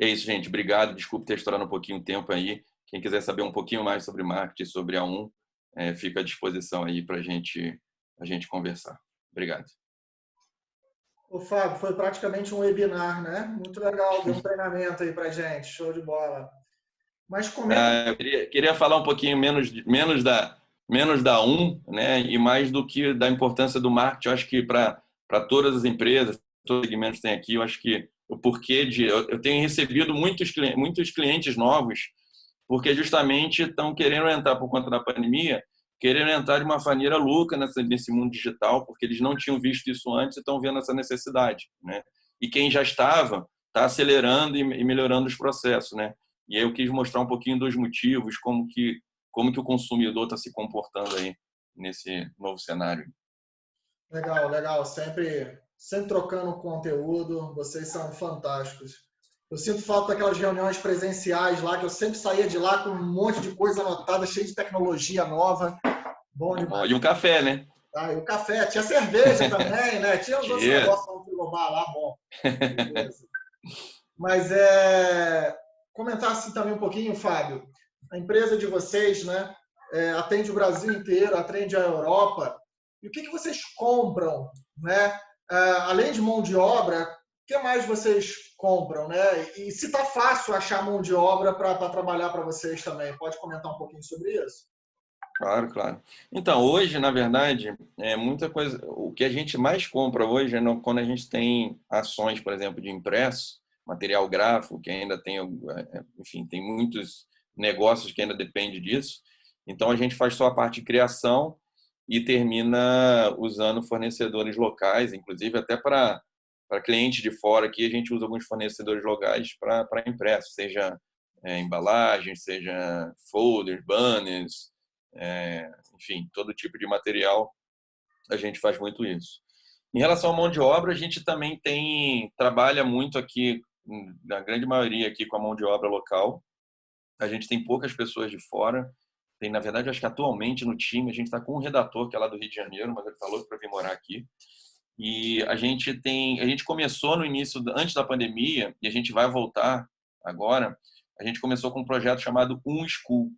É isso, gente. Obrigado. Desculpe ter estourado um pouquinho o tempo aí. Quem quiser saber um pouquinho mais sobre marketing, sobre a A1, fica à disposição aí para a gente conversar. Obrigado. O Fábio, foi praticamente um webinar, né? Muito legal, deu um treinamento aí para gente, show de bola. Mas comenta... Eu queria falar um pouquinho menos da A1, né? E mais do que da importância do marketing. Eu acho que para todas as empresas, todos os segmentos que tem aqui, eu acho que o porquê eu tenho recebido muitos clientes novos, porque justamente estão querendo entrar por conta da pandemia, querendo entrar de uma maneira louca nesse mundo digital, porque eles não tinham visto isso antes e estão vendo essa necessidade, né? E quem já estava está acelerando e melhorando os processos, né? E aí eu quis mostrar um pouquinho dos motivos, como que o consumidor está se comportando aí nesse novo cenário. Legal, legal. Sempre trocando conteúdo. Vocês são fantásticos. Eu sinto falta daquelas reuniões presenciais lá, que eu sempre saía de lá com um monte de coisa anotada, cheio de tecnologia nova. Bom demais. E um café, né? E o café. Tinha cerveja também, né? Tinha os outros negócios no frigobar lá, bom. Beleza. Mas comentar assim também um pouquinho, Fábio. A empresa de vocês, né, atende o Brasil inteiro, atende a Europa. E o que vocês compram, né? Além de mão de obra, o que mais vocês compram, né? E se está fácil achar mão de obra para trabalhar para vocês também? Pode comentar um pouquinho sobre isso? Claro, claro. Então, hoje, na verdade, muita coisa. O que a gente mais compra hoje é quando a gente tem ações, por exemplo, de impresso, material gráfico, que ainda tem, enfim, tem muitos negócios que ainda dependem disso. Então, a gente faz só a parte de criação e termina usando fornecedores locais, inclusive até para clientes de fora aqui, a gente usa alguns fornecedores locais para impresso, seja embalagens, seja folders, banners, enfim, todo tipo de material, a gente faz muito isso. Em relação à mão de obra, a gente também trabalha muito aqui, na grande maioria aqui com a mão de obra local. A gente tem poucas pessoas de fora. Tem, na verdade, acho que atualmente no time a gente está com um redator que é lá do Rio de Janeiro, mas ele está louco para vir morar aqui. E a gente começou no início, antes da pandemia, e a gente vai voltar agora. A gente começou com um projeto chamado School.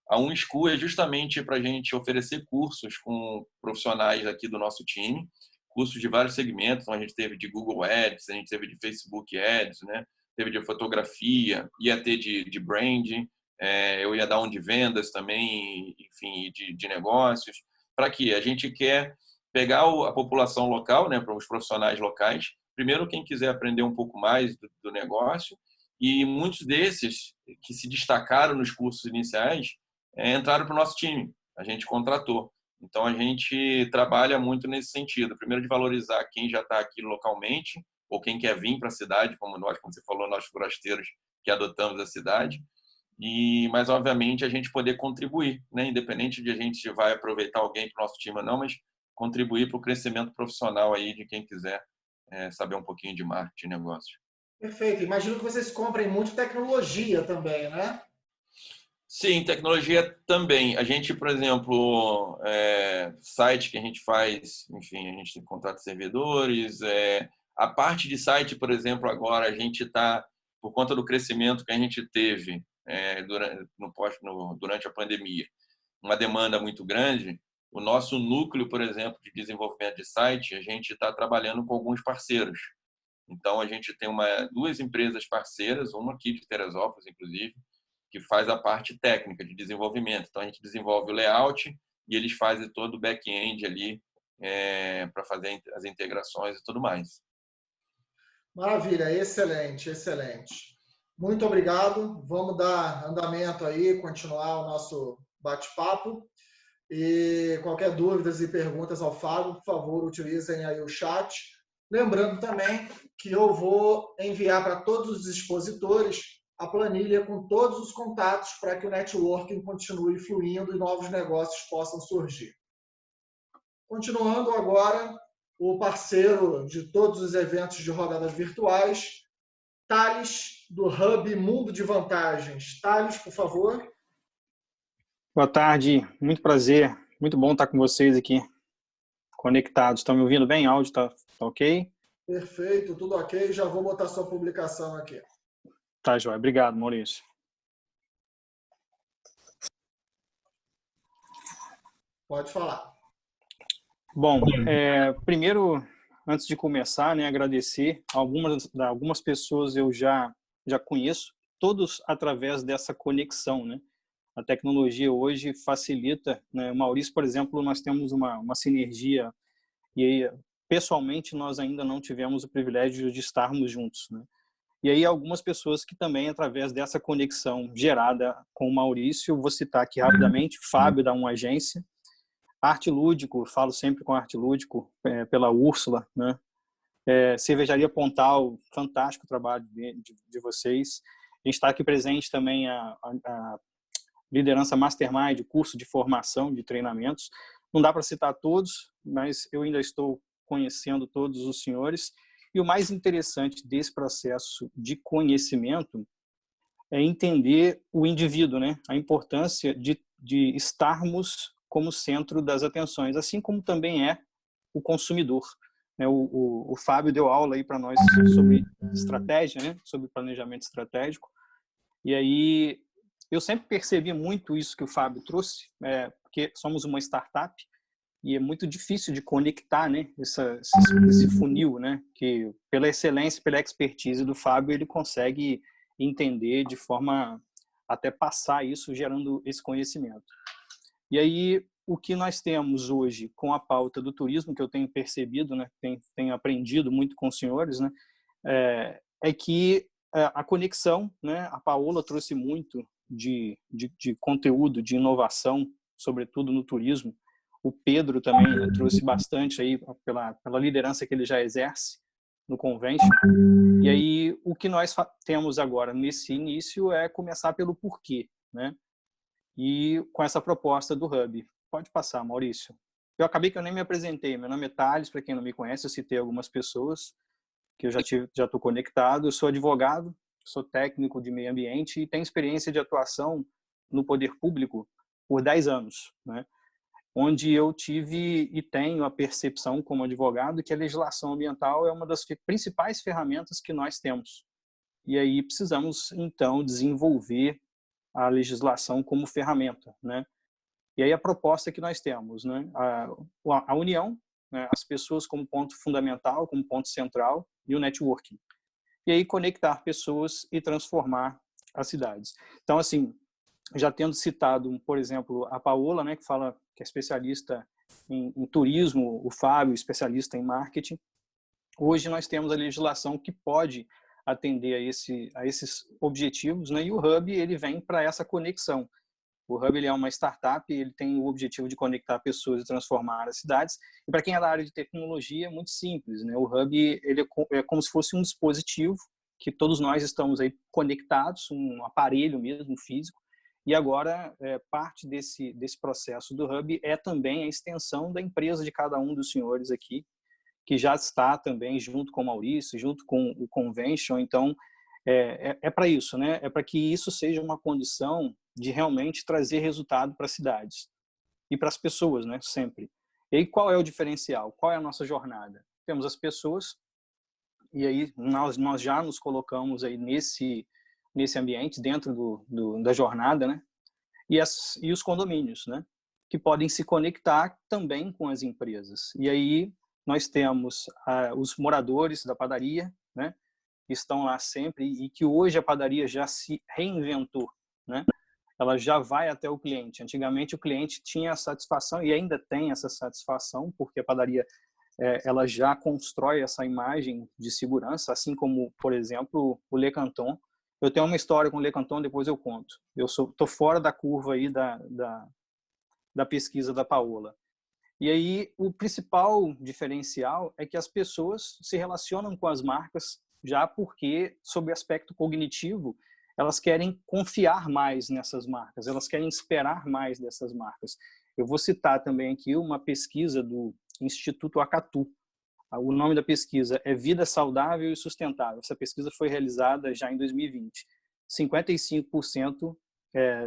A School é justamente para a gente oferecer cursos com profissionais aqui do nosso time, cursos de vários segmentos. Então, a gente teve de Google Ads, a gente teve de Facebook Ads, né? Teve de fotografia, ia ter de branding, eu ia dar um de vendas também, enfim, de negócios. Para quê? A gente quer pegar a população local, né, para os profissionais locais. Primeiro, quem quiser aprender um pouco mais do negócio, e muitos desses que se destacaram nos cursos iniciais entraram para o nosso time. A gente contratou. Então, a gente trabalha muito nesse sentido. Primeiro, de valorizar quem já está aqui localmente, ou quem quer vir para a cidade, como você falou, nós forasteiros que adotamos a cidade. Mas, obviamente, a gente poder contribuir, né? Independente de a gente vai aproveitar alguém para o nosso time ou não, mas contribuir para o crescimento profissional aí de quem quiser saber um pouquinho de marketing e negócio. Perfeito. Imagino que vocês comprem muito tecnologia também, né? Sim, tecnologia também. A gente, por exemplo, site que a gente faz, enfim, a gente tem contrato de servidores. A parte de site, por exemplo, agora a gente está, por conta do crescimento que a gente teve durante a pandemia, uma demanda muito grande. O nosso núcleo, por exemplo, de desenvolvimento de site, a gente está trabalhando com alguns parceiros. Então, a gente tem duas empresas parceiras, uma aqui de Teresópolis, inclusive, que faz a parte técnica de desenvolvimento. Então, a gente desenvolve o layout e eles fazem todo o back-end ali para fazer as integrações e tudo mais. Maravilha, excelente, excelente. Muito obrigado. Vamos dar andamento aí, continuar o nosso bate-papo. E qualquer dúvidas e perguntas ao Fábio, por favor, utilizem aí o chat. Lembrando também que eu vou enviar para todos os expositores a planilha com todos os contatos para que o networking continue fluindo e novos negócios possam surgir. Continuando agora, o parceiro de todos os eventos de rodadas virtuais, Thales, do Hub Mundo de Vantagens. Thales, por favor. Boa tarde, muito prazer, muito bom estar com vocês aqui, conectados. Estão me ouvindo bem? O áudio está ok? Perfeito, tudo ok. Já vou botar sua publicação aqui. Tá, joia. Obrigado, Maurício. Pode falar. Bom, primeiro, antes de começar, né, agradecer. Algumas pessoas eu já conheço, todos através dessa conexão, né? A tecnologia hoje facilita, né? O Maurício, por exemplo, nós temos uma sinergia e pessoalmente nós ainda não tivemos o privilégio de estarmos juntos, né? E aí algumas pessoas que também, através dessa conexão gerada com o Maurício, vou citar aqui rapidamente, Fábio da Uma Agência, Arte Lúdico, falo sempre com Arte Lúdico, pela Úrsula, né? Cervejaria Pontal, fantástico trabalho de vocês. A gente está aqui presente também a Liderança Mastermind, curso de formação, de treinamentos. Não dá para citar todos, mas eu ainda estou conhecendo todos os senhores. E o mais interessante desse processo de conhecimento é entender o indivíduo, né? A importância de estarmos como centro das atenções, assim como também é o consumidor. O Fábio deu aula aí para nós sobre estratégia, né? Sobre planejamento estratégico. E aí eu sempre percebi muito isso que o Fábio trouxe, porque somos uma startup e é muito difícil de conectar, né, esse funil, né, que pela excelência, pela expertise do Fábio, ele consegue entender de forma até passar isso, gerando esse conhecimento. E aí, o que nós temos hoje com a pauta do turismo, que eu tenho percebido, né, tenho aprendido muito com os senhores, né, é que a conexão, né, a Paola trouxe muito de conteúdo, de inovação, sobretudo no turismo, O Pedro também, né, trouxe bastante aí pela liderança que ele já exerce no Convention. E aí o que nós temos agora nesse início é começar pelo porquê, né? E com essa proposta do Hub. Pode passar, Maurício. Eu acabei que eu nem me apresentei. Meu nome é Thales, para quem não me conhece, eu citei algumas pessoas que eu já estou conectado. Eu sou advogado, sou técnico de meio ambiente e tenho experiência de atuação no poder público por 10 anos, né? Onde eu tive e tenho a percepção como advogado que a legislação ambiental é uma das principais ferramentas que nós temos. E aí precisamos, então, desenvolver a legislação como ferramenta, né? E aí a proposta que nós temos, né? A união, né? As pessoas como ponto fundamental, como ponto central, e o networking. E aí conectar pessoas e transformar as cidades. Então, assim, já tendo citado, por exemplo, a Paola, né, que é especialista em turismo, o Fábio, especialista em marketing. Hoje nós temos a legislação que pode atender a esses objetivos, né? E o Hub ele vem para essa conexão. O Hub ele é uma startup, ele tem o objetivo de conectar pessoas e transformar as cidades. E para quem é da área de tecnologia, é muito simples, né? O Hub ele é como se fosse um dispositivo que todos nós estamos aí conectados, um aparelho mesmo físico. E agora, parte desse processo do Hub é também a extensão da empresa de cada um dos senhores aqui, que já está também junto com o Maurício, junto com o Convention. Então, é para isso, né? É para que isso seja uma condição de realmente trazer resultado para as cidades e para as pessoas, né? Sempre. E aí, qual é o diferencial? Qual é a nossa jornada? Temos as pessoas, e aí nós já nos colocamos aí nesse ambiente, dentro da jornada, né? E os condomínios, né? Que podem se conectar também com as empresas. E aí nós temos os moradores da padaria, né? Que estão lá sempre e que hoje a padaria já se reinventou, né? Ela já vai até o cliente. Antigamente o cliente tinha a satisfação e ainda tem essa satisfação, porque a padaria ela já constrói essa imagem de segurança, assim como, por exemplo, o Le Canton. Eu tenho uma história com o Le Canton, depois eu conto. Eu estou fora da curva aí da pesquisa da Paola. E aí o principal diferencial é que as pessoas se relacionam com as marcas já porque, sob o aspecto cognitivo, elas querem confiar mais nessas marcas, elas querem esperar mais dessas marcas. Eu vou citar também aqui uma pesquisa do Instituto Acatu. O nome da pesquisa é Vida Saudável e Sustentável. Essa pesquisa foi realizada já em 2020. 55%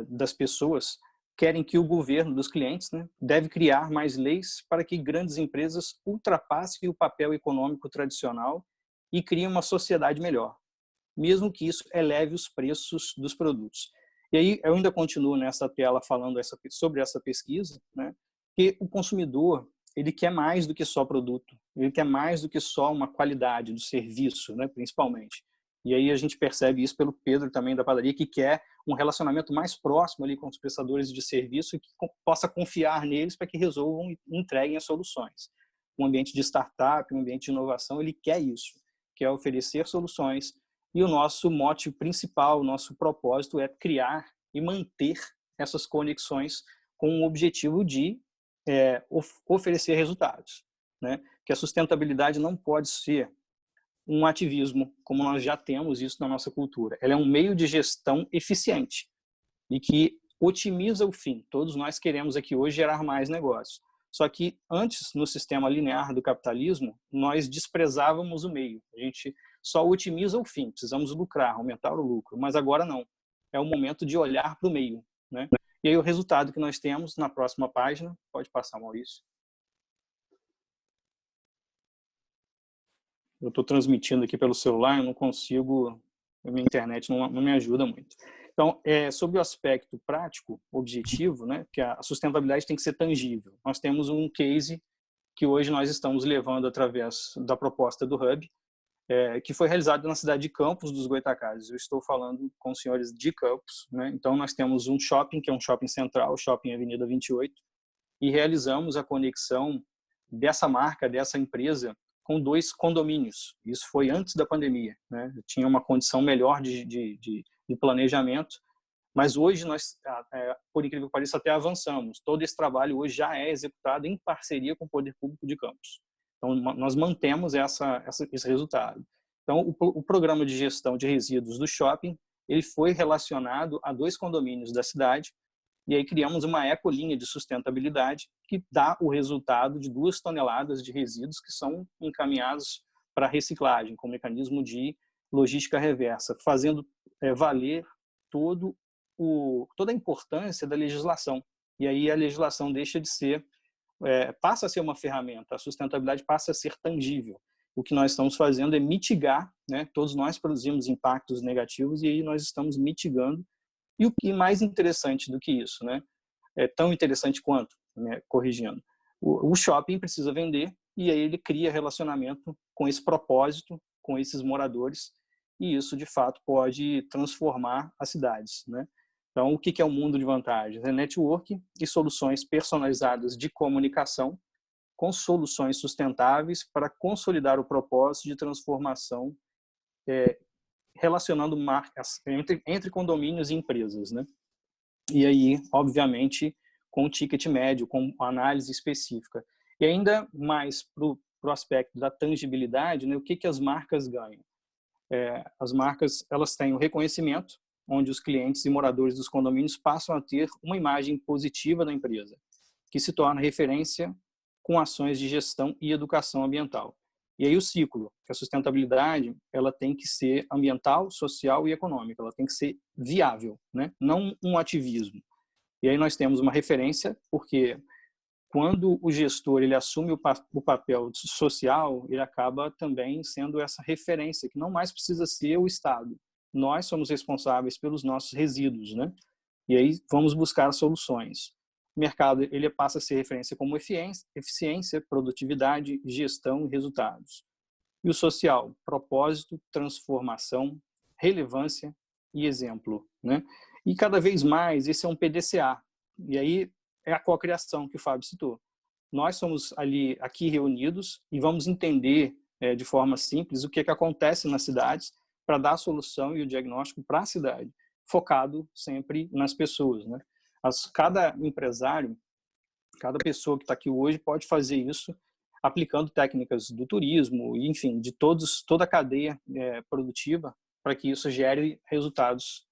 das pessoas querem que o governo dos clientes, né, deve criar mais leis para que grandes empresas ultrapassem o papel econômico tradicional e criem uma sociedade melhor, mesmo que isso eleve os preços dos produtos. E aí eu ainda continuo nessa tela falando sobre essa pesquisa, né, que o consumidor ele quer mais do que só produto, ele quer mais do que só uma qualidade do serviço, né, principalmente. E aí a gente percebe isso pelo Pedro também da padaria, que quer um relacionamento mais próximo ali com os prestadores de serviço e que possa confiar neles para que resolvam e entreguem as soluções. Um ambiente de startup, um ambiente de inovação, ele quer isso, quer oferecer soluções. E o nosso mote principal, o nosso propósito é criar e manter essas conexões com o objetivo de oferecer resultados, né? Que a sustentabilidade não pode ser um ativismo, como nós já temos isso na nossa cultura. Ela é um meio de gestão eficiente e que otimiza o fim. Todos nós queremos aqui hoje gerar mais negócios. Só que antes, no sistema linear do capitalismo, nós desprezávamos o meio. A gente só otimiza o fim, precisamos lucrar, aumentar o lucro. Mas agora não. É o momento de olhar para o meio, né? E aí o resultado que nós temos na próxima página, pode passar, Maurício. Eu estou transmitindo aqui pelo celular, eu não consigo, a minha internet não me ajuda muito. Então, sobre o aspecto prático, objetivo, né, que a sustentabilidade tem que ser tangível. Nós temos um case que hoje nós estamos levando através da proposta do Hub, que foi realizado na cidade de Campos dos Goytacazes. Eu estou falando com os senhores de Campos, né? Então, nós temos um shopping, que é um shopping central, Shopping Avenida 28, e realizamos a conexão dessa marca, dessa empresa, com 2 condomínios. Isso foi antes da pandemia, né? Tinha uma condição melhor de planejamento, Mas hoje nós, por incrível que pareça, até avançamos. Todo esse trabalho hoje já é executado em parceria com o Poder Público de Campos. Então, nós mantemos esse resultado. Então, o programa de gestão de resíduos do shopping, ele foi relacionado a 2 condomínios da cidade, e aí criamos uma ecolinha de sustentabilidade que dá o resultado de 2 toneladas de resíduos que são encaminhados para reciclagem, com mecanismo de logística reversa, fazendo valer toda a importância da legislação. E aí a legislação deixa de ser, passa a ser uma ferramenta, a sustentabilidade passa a ser tangível. O que nós estamos fazendo é mitigar, né? Todos nós produzimos impactos negativos e aí nós estamos mitigando. E o que mais interessante do que isso, né? É tão interessante quanto, né? Corrigindo, o shopping precisa vender e aí ele cria relacionamento com esse propósito, com esses moradores, e isso de fato pode transformar as cidades, né? Então, o que é o mundo de vantagens? É network e soluções personalizadas de comunicação com soluções sustentáveis para consolidar o propósito de transformação, relacionando marcas entre condomínios e empresas, né? E aí, obviamente, com o ticket médio, com análise específica. E ainda mais para o aspecto da tangibilidade, né? O que as marcas ganham? As marcas, elas têm o reconhecimento, onde os clientes e moradores dos condomínios passam a ter uma imagem positiva da empresa, que se torna referência com ações de gestão e educação ambiental. E aí o ciclo, que a sustentabilidade, ela tem que ser ambiental, social e econômica, ela tem que ser viável, né? Não um ativismo. E aí nós temos uma referência, porque quando o gestor ele assume o papel social, ele acaba também sendo essa referência, que não mais precisa ser o Estado. Nós somos responsáveis pelos nossos resíduos, né? E aí vamos buscar soluções. O mercado ele passa a ser referência como eficiência, produtividade, gestão e resultados. E o social, propósito, transformação, relevância e exemplo, né? E cada vez mais esse é um PDCA. E aí é a cocriação que o Fábio citou. Nós somos aqui reunidos e vamos entender de forma simples o que acontece nas cidades para dar a solução e o diagnóstico para a cidade, focado sempre nas pessoas, né? Cada empresário, cada pessoa que está aqui hoje pode fazer isso aplicando técnicas do turismo, enfim, de toda a cadeia produtiva para que isso gere resultados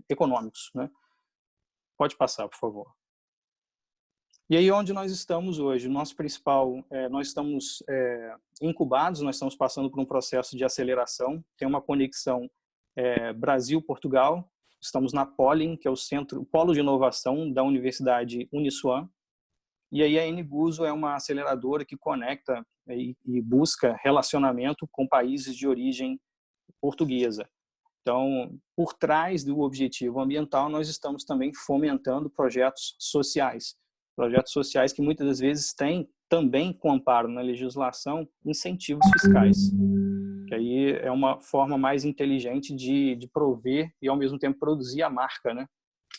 econômicos, né? Pode passar, por favor. E aí onde nós estamos hoje? Nosso principal, nós estamos incubados, nós estamos passando por um processo de aceleração, tem uma conexão Brasil-Portugal, estamos na Polin, que é o polo de inovação da Universidade Uniswan, e aí a NGuzo é uma aceleradora que conecta e busca relacionamento com países de origem portuguesa. Então, por trás do objetivo ambiental, nós estamos também fomentando projetos sociais que muitas das vezes têm também, com amparo na legislação, incentivos fiscais, que aí é uma forma mais inteligente de prover e, ao mesmo tempo, produzir a marca, né?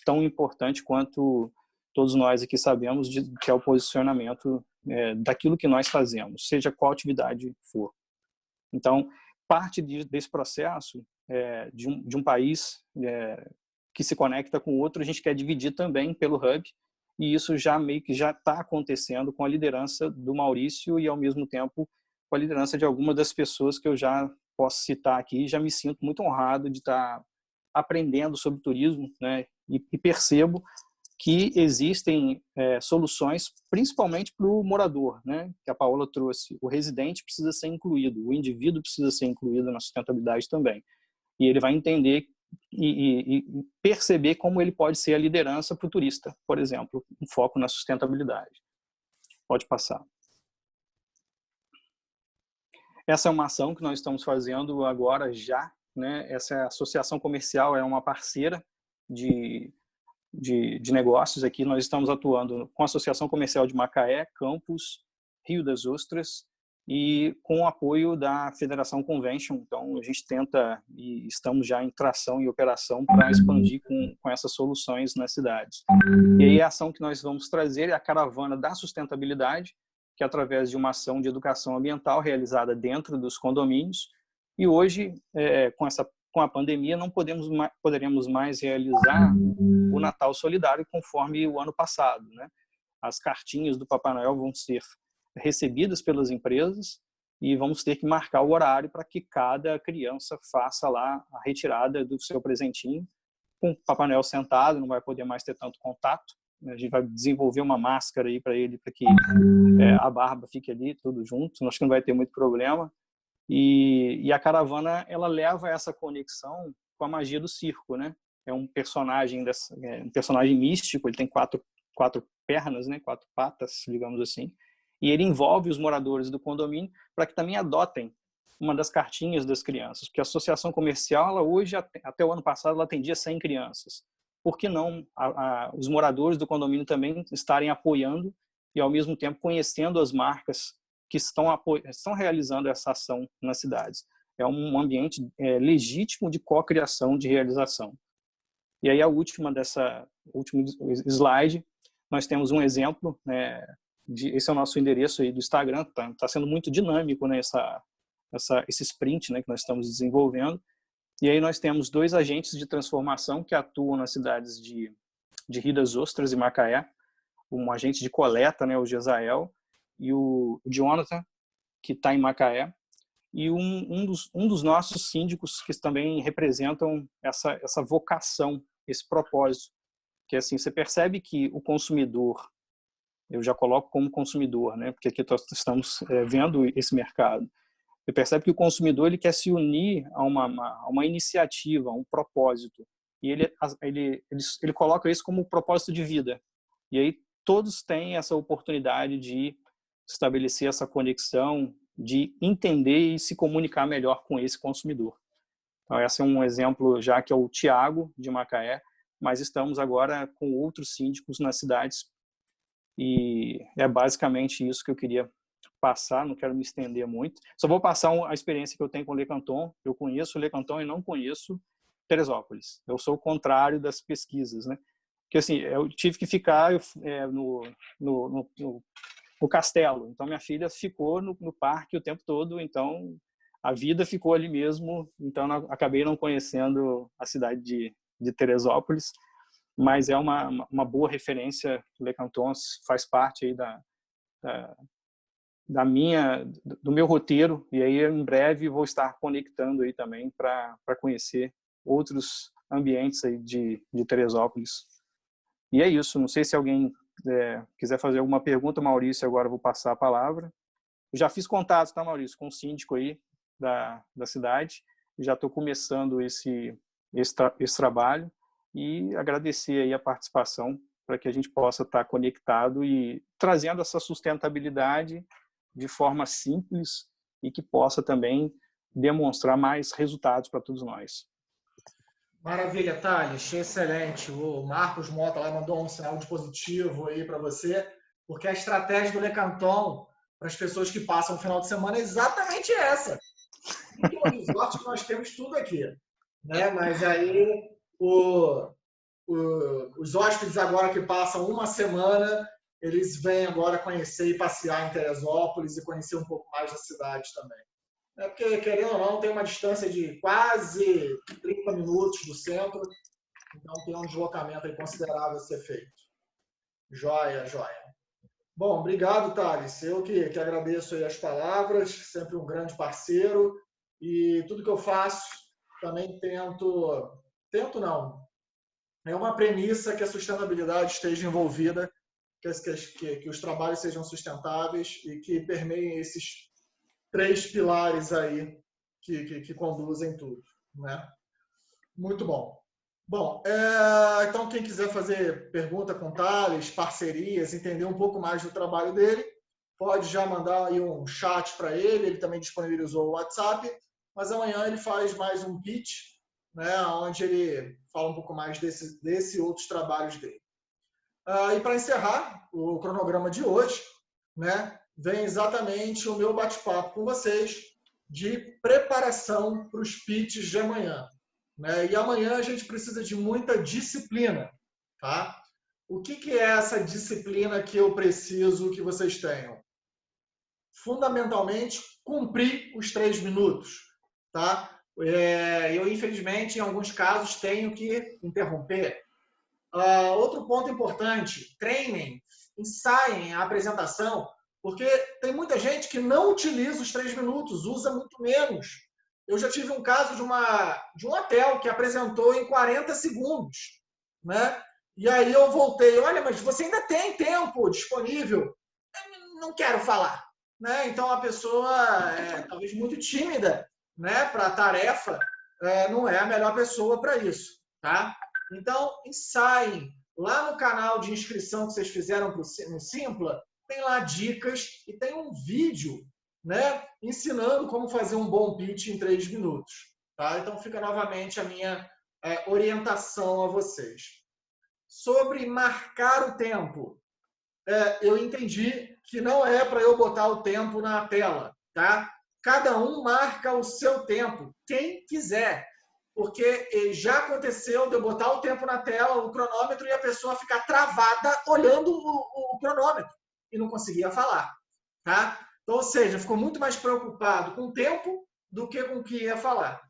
Tão importante quanto todos nós aqui sabemos que é o posicionamento daquilo que nós fazemos, seja qual atividade for. Então, parte desse processo de um país que se conecta com o outro, a gente quer dividir também pelo Hub, e isso já meio que já está acontecendo com a liderança do Maurício e, ao mesmo tempo, com a liderança de algumas das pessoas que eu já posso citar aqui. Já me sinto muito honrado de estar aprendendo sobre turismo, né? E percebo que existem soluções, principalmente para o morador, né? Que a Paola trouxe. O residente precisa ser incluído, o indivíduo precisa ser incluído na sustentabilidade também. E ele vai entender e perceber como ele pode ser a liderança para o turista, por exemplo, um foco na sustentabilidade. Pode passar. Essa é uma ação que nós estamos fazendo agora já, né? Essa associação comercial é uma parceira de negócios aqui. Nós estamos atuando com a Associação Comercial de Macaé, Campos, Rio das Ostras, e com o apoio da Federação Convention. Então, a gente tenta e estamos já em tração e operação para expandir com essas soluções nas cidades. E aí a ação que nós vamos trazer é a Caravana da Sustentabilidade, que é através de uma ação de educação ambiental realizada dentro dos condomínios. E hoje, com com a pandemia não poderemos mais realizar o Natal Solidário conforme o ano passado, né? As cartinhas do Papai Noel vão ser recebidas pelas empresas e vamos ter que marcar o horário para que cada criança faça lá a retirada do seu presentinho, com o Papai Noel sentado, não vai poder mais ter tanto contato. A gente vai desenvolver uma máscara aí para ele, para que a barba fique ali tudo junto, acho que não vai ter muito problema. E a caravana, ela leva essa conexão com a magia do circo, né? É um personagem um personagem místico, ele tem quatro pernas, né? 4 patas, digamos assim, e ele envolve os moradores do condomínio para que também adotem uma das cartinhas das crianças, porque a associação comercial, ela hoje, até o ano passado, ela atendia 100 crianças. Por que não os moradores do condomínio também estarem apoiando e, ao mesmo tempo, conhecendo as marcas que estão realizando essa ação nas cidades? É um ambiente legítimo de cocriação, de realização. E aí, último slide, nós temos um exemplo, né, esse é o nosso endereço aí do Instagram, tá sendo muito dinâmico, né, esse sprint, né, que nós estamos desenvolvendo. E aí nós temos 2 agentes de transformação que atuam nas cidades de Rio das Ostras e Macaé, um agente de coleta, né, o Gesael, e o Jonathan, que está em Macaé, e um dos nossos síndicos que também representam essa vocação, esse propósito, que assim, você percebe que o consumidor, eu já coloco como consumidor, né, porque aqui nós estamos vendo esse mercado, você percebe que o consumidor ele quer se unir a uma iniciativa, a um propósito, e ele coloca isso como propósito de vida. E aí todos têm essa oportunidade de estabelecer essa conexão, de entender e se comunicar melhor com esse consumidor. Então, esse é um exemplo já que é o Tiago, de Macaé, mas estamos agora com outros síndicos nas cidades e é basicamente isso que eu queria passar, não quero me estender muito. Só vou passar a experiência que eu tenho com o Lecanton. Eu conheço o Lecanton e não conheço Teresópolis. Eu sou o contrário das pesquisas, né? Porque assim, eu tive que ficar no castelo. Então minha filha ficou no parque o tempo todo. Então a vida ficou ali mesmo. Então acabei não conhecendo a cidade de Teresópolis, mas é uma boa referência. O Lecanton faz parte aí do meu roteiro, e aí em breve vou estar conectando aí também para conhecer outros ambientes aí de Teresópolis. E é isso, não sei se alguém quiser fazer alguma pergunta, Maurício, agora eu vou passar a palavra. Eu já fiz contatos, tá, Maurício, com o síndico aí da cidade, já estou começando esse trabalho e agradecer aí a participação para que a gente possa estar conectado e trazendo essa sustentabilidade de forma simples e que possa também demonstrar mais resultados para todos nós. Maravilha, Thales, excelente. O Marcos Mota lá mandou um sinal de positivo aí para você, porque a estratégia do Lecanton para as pessoas que passam o final de semana é exatamente essa. E o resort que nós temos tudo aqui, né? Mas aí os hóspedes agora que passam uma semana, eles vêm agora conhecer e passear em Teresópolis e conhecer um pouco mais da cidade também. Porque, querendo ou não, tem uma distância de quase 30 minutos do centro, então tem um deslocamento aí considerável a ser feito. Joia, joia. Bom, obrigado, Thales. Eu que agradeço aí as palavras, sempre um grande parceiro, e tudo que eu faço também tento não, é uma premissa que a sustentabilidade esteja envolvida, que os trabalhos sejam sustentáveis e que permeiem esses 3 pilares aí que conduzem tudo, né? Muito bom. Bom, então quem quiser fazer pergunta com Thales, parcerias, entender um pouco mais do trabalho dele, pode já mandar aí um chat para ele, ele também disponibilizou o WhatsApp, mas amanhã ele faz mais um pitch, né, onde ele fala um pouco mais desse outros trabalhos dele. E para encerrar o cronograma de hoje, né, vem exatamente o meu bate-papo com vocês de preparação para os pitches de amanhã. Né? E amanhã a gente precisa de muita disciplina. Tá? O que é essa disciplina que eu preciso que vocês tenham? Fundamentalmente, cumprir os 3 minutos. Tá? Eu, infelizmente, em alguns casos, tenho que interromper. Outro ponto importante, treinem, ensaiem a apresentação, porque tem muita gente que não utiliza os 3 minutos, usa muito menos. Eu já tive um caso de um hotel que apresentou em 40 segundos, né? E aí eu voltei, olha, mas você ainda tem tempo disponível? Não quero falar, né? Então a pessoa é talvez muito tímida, né, para a tarefa, não é a melhor pessoa para isso, tá? Então ensaiem. Lá no canal de inscrição que vocês fizeram no Simpla, tem lá dicas e tem um vídeo, né, ensinando como fazer um bom pitch em 3 minutos. Tá? Então fica novamente a minha orientação a vocês. Sobre marcar o tempo, eu entendi que não é para eu botar o tempo na tela. Tá? Cada um marca o seu tempo, quem quiser. Porque já aconteceu de eu botar o tempo na tela, o cronômetro, e a pessoa ficar travada olhando o cronômetro e não conseguia falar. Tá? Então, ou seja, ficou muito mais preocupado com o tempo do que com o que ia falar.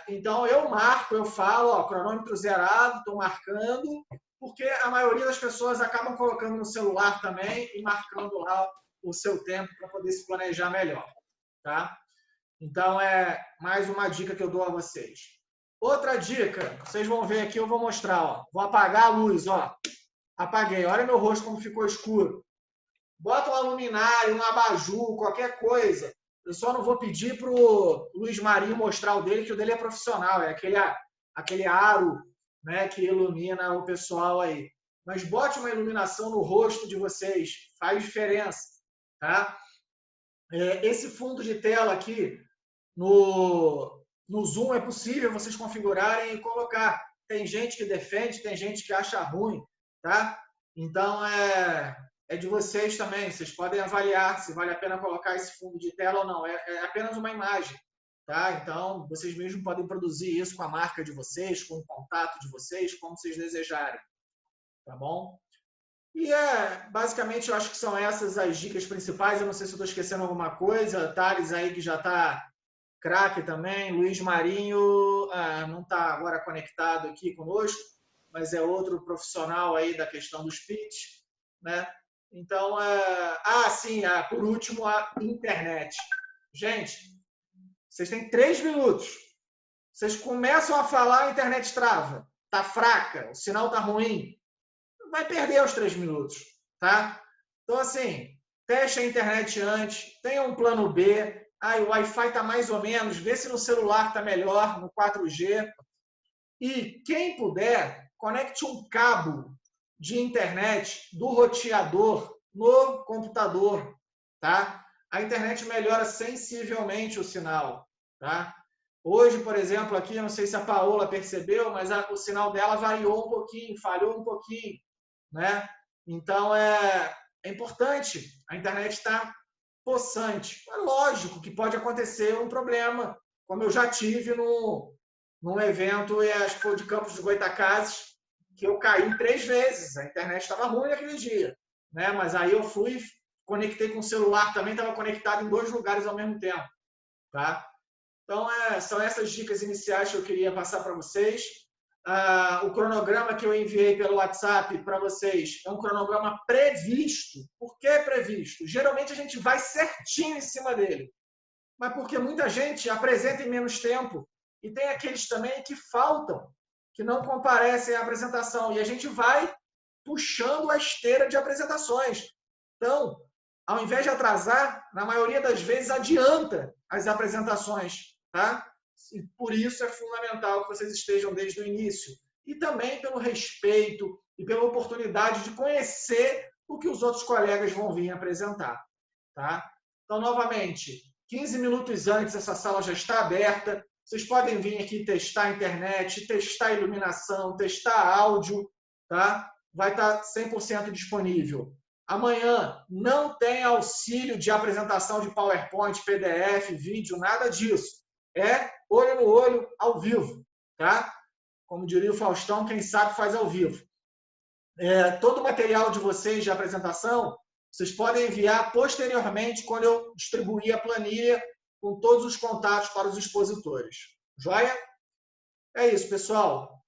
Então, eu marco, eu falo, ó, cronômetro zerado, estou marcando, porque a maioria das pessoas acabam colocando no celular também e marcando lá o seu tempo para poder se planejar melhor. Tá? Então, é mais uma dica que eu dou a vocês. Outra dica, vocês vão ver aqui, eu vou mostrar. Ó. Vou apagar a luz. Ó. Apaguei. Olha meu rosto como ficou escuro. Bota uma luminária, um abajur, qualquer coisa. Eu só não vou pedir para o Luiz Marinho mostrar o dele, que o dele é profissional. É aquele aro, né, que ilumina o pessoal aí. Mas bote uma iluminação no rosto de vocês. Faz diferença. Tá? Esse fundo de tela aqui, no Zoom é possível vocês configurarem e colocar. Tem gente que defende, tem gente que acha ruim, tá? Então, é de vocês também. Vocês podem avaliar se vale a pena colocar esse fundo de tela ou não. É apenas uma imagem, tá? Então, vocês mesmos podem produzir isso com a marca de vocês, com o contato de vocês, como vocês desejarem, tá bom? E basicamente, eu acho que são essas as dicas principais. Eu não sei se eu estou esquecendo alguma coisa. Thales aí que já está craque também. Luiz Marinho não está agora conectado aqui conosco, mas é outro profissional aí da questão dos pitch, né? Então, sim, por último, a internet. Gente, vocês têm 3 minutos. Vocês começam a falar, a internet trava. Está fraca, o sinal está ruim. Vai perder os 3 minutos, tá? Então, assim, teste a internet antes, tenha um plano B. O Wi-Fi está mais ou menos, vê se no celular está melhor, no 4G. E quem puder, conecte um cabo de internet do roteador no computador, tá? A internet melhora sensivelmente o sinal, tá? Hoje, por exemplo, aqui, não sei se a Paola percebeu, mas o sinal dela variou um pouquinho, falhou um pouquinho, né? Então, é importante. A internet está possante. É lógico que pode acontecer um problema, como eu já tive num evento, acho que foi de Campos dos Goytacazes, que eu caí 3 vezes. A internet estava ruim naquele dia, né? Mas aí eu fui, conectei com o celular também, estava conectado em 2 lugares ao mesmo tempo, tá? Então, são essas dicas iniciais que eu queria passar para vocês. O cronograma que eu enviei pelo WhatsApp para vocês é um cronograma previsto. Por que previsto? Geralmente a gente vai certinho em cima dele, mas porque muita gente apresenta em menos tempo e tem aqueles também que faltam, que não comparecem à apresentação, e a gente vai puxando a esteira de apresentações. Então, ao invés de atrasar, na maioria das vezes adianta as apresentações, tá? E por isso é fundamental que vocês estejam desde o início. E também pelo respeito e pela oportunidade de conhecer o que os outros colegas vão vir apresentar. Tá? Então, novamente, 15 minutos antes essa sala já está aberta. Vocês podem vir aqui testar a internet, testar a iluminação, testar áudio. Tá? Vai estar 100% disponível. Amanhã não tem auxílio de apresentação de PowerPoint, PDF, vídeo, nada disso. Olho no olho, ao vivo, tá? Como diria o Faustão, quem sabe faz ao vivo. Todo o material de vocês de apresentação, vocês podem enviar posteriormente, quando eu distribuir a planilha com todos os contatos para os expositores. Joia? É isso, pessoal.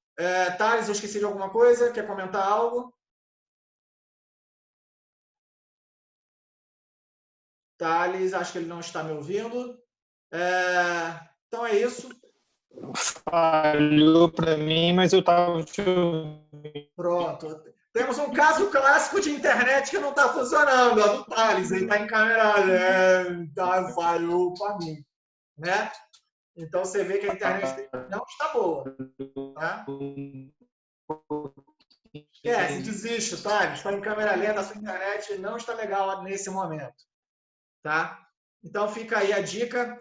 Thales, eu esqueci de alguma coisa? Quer comentar algo? Thales, acho que ele não está me ouvindo. Então é isso. Falhou para mim, mas eu estava te ouvindo. Pronto. Temos um caso clássico de internet que não está funcionando. A do Thales, ele está em câmera lenta, falhou para mim. Né? Então você vê que a internet não está boa. Tá? Esquece, desiste, Thales. Está em câmera lenta, a sua internet não está legal nesse momento. Tá? Então fica aí a dica.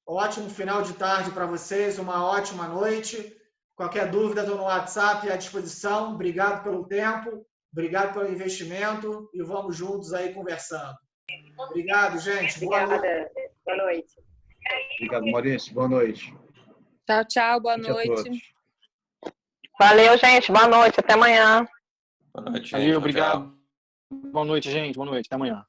Ótimo final de tarde para vocês, uma ótima noite. Qualquer dúvida, estou no WhatsApp à disposição. Obrigado pelo tempo, obrigado pelo investimento e vamos juntos aí conversando. Obrigado, gente. Obrigada. Boa noite. Obrigado, Maurício. Boa noite. Tchau, tchau. Boa noite. Valeu, gente. Boa noite. Até amanhã. Boa noite, gente. Valeu, Tchau, obrigado. tchau. Boa noite, gente. Boa noite. Até amanhã.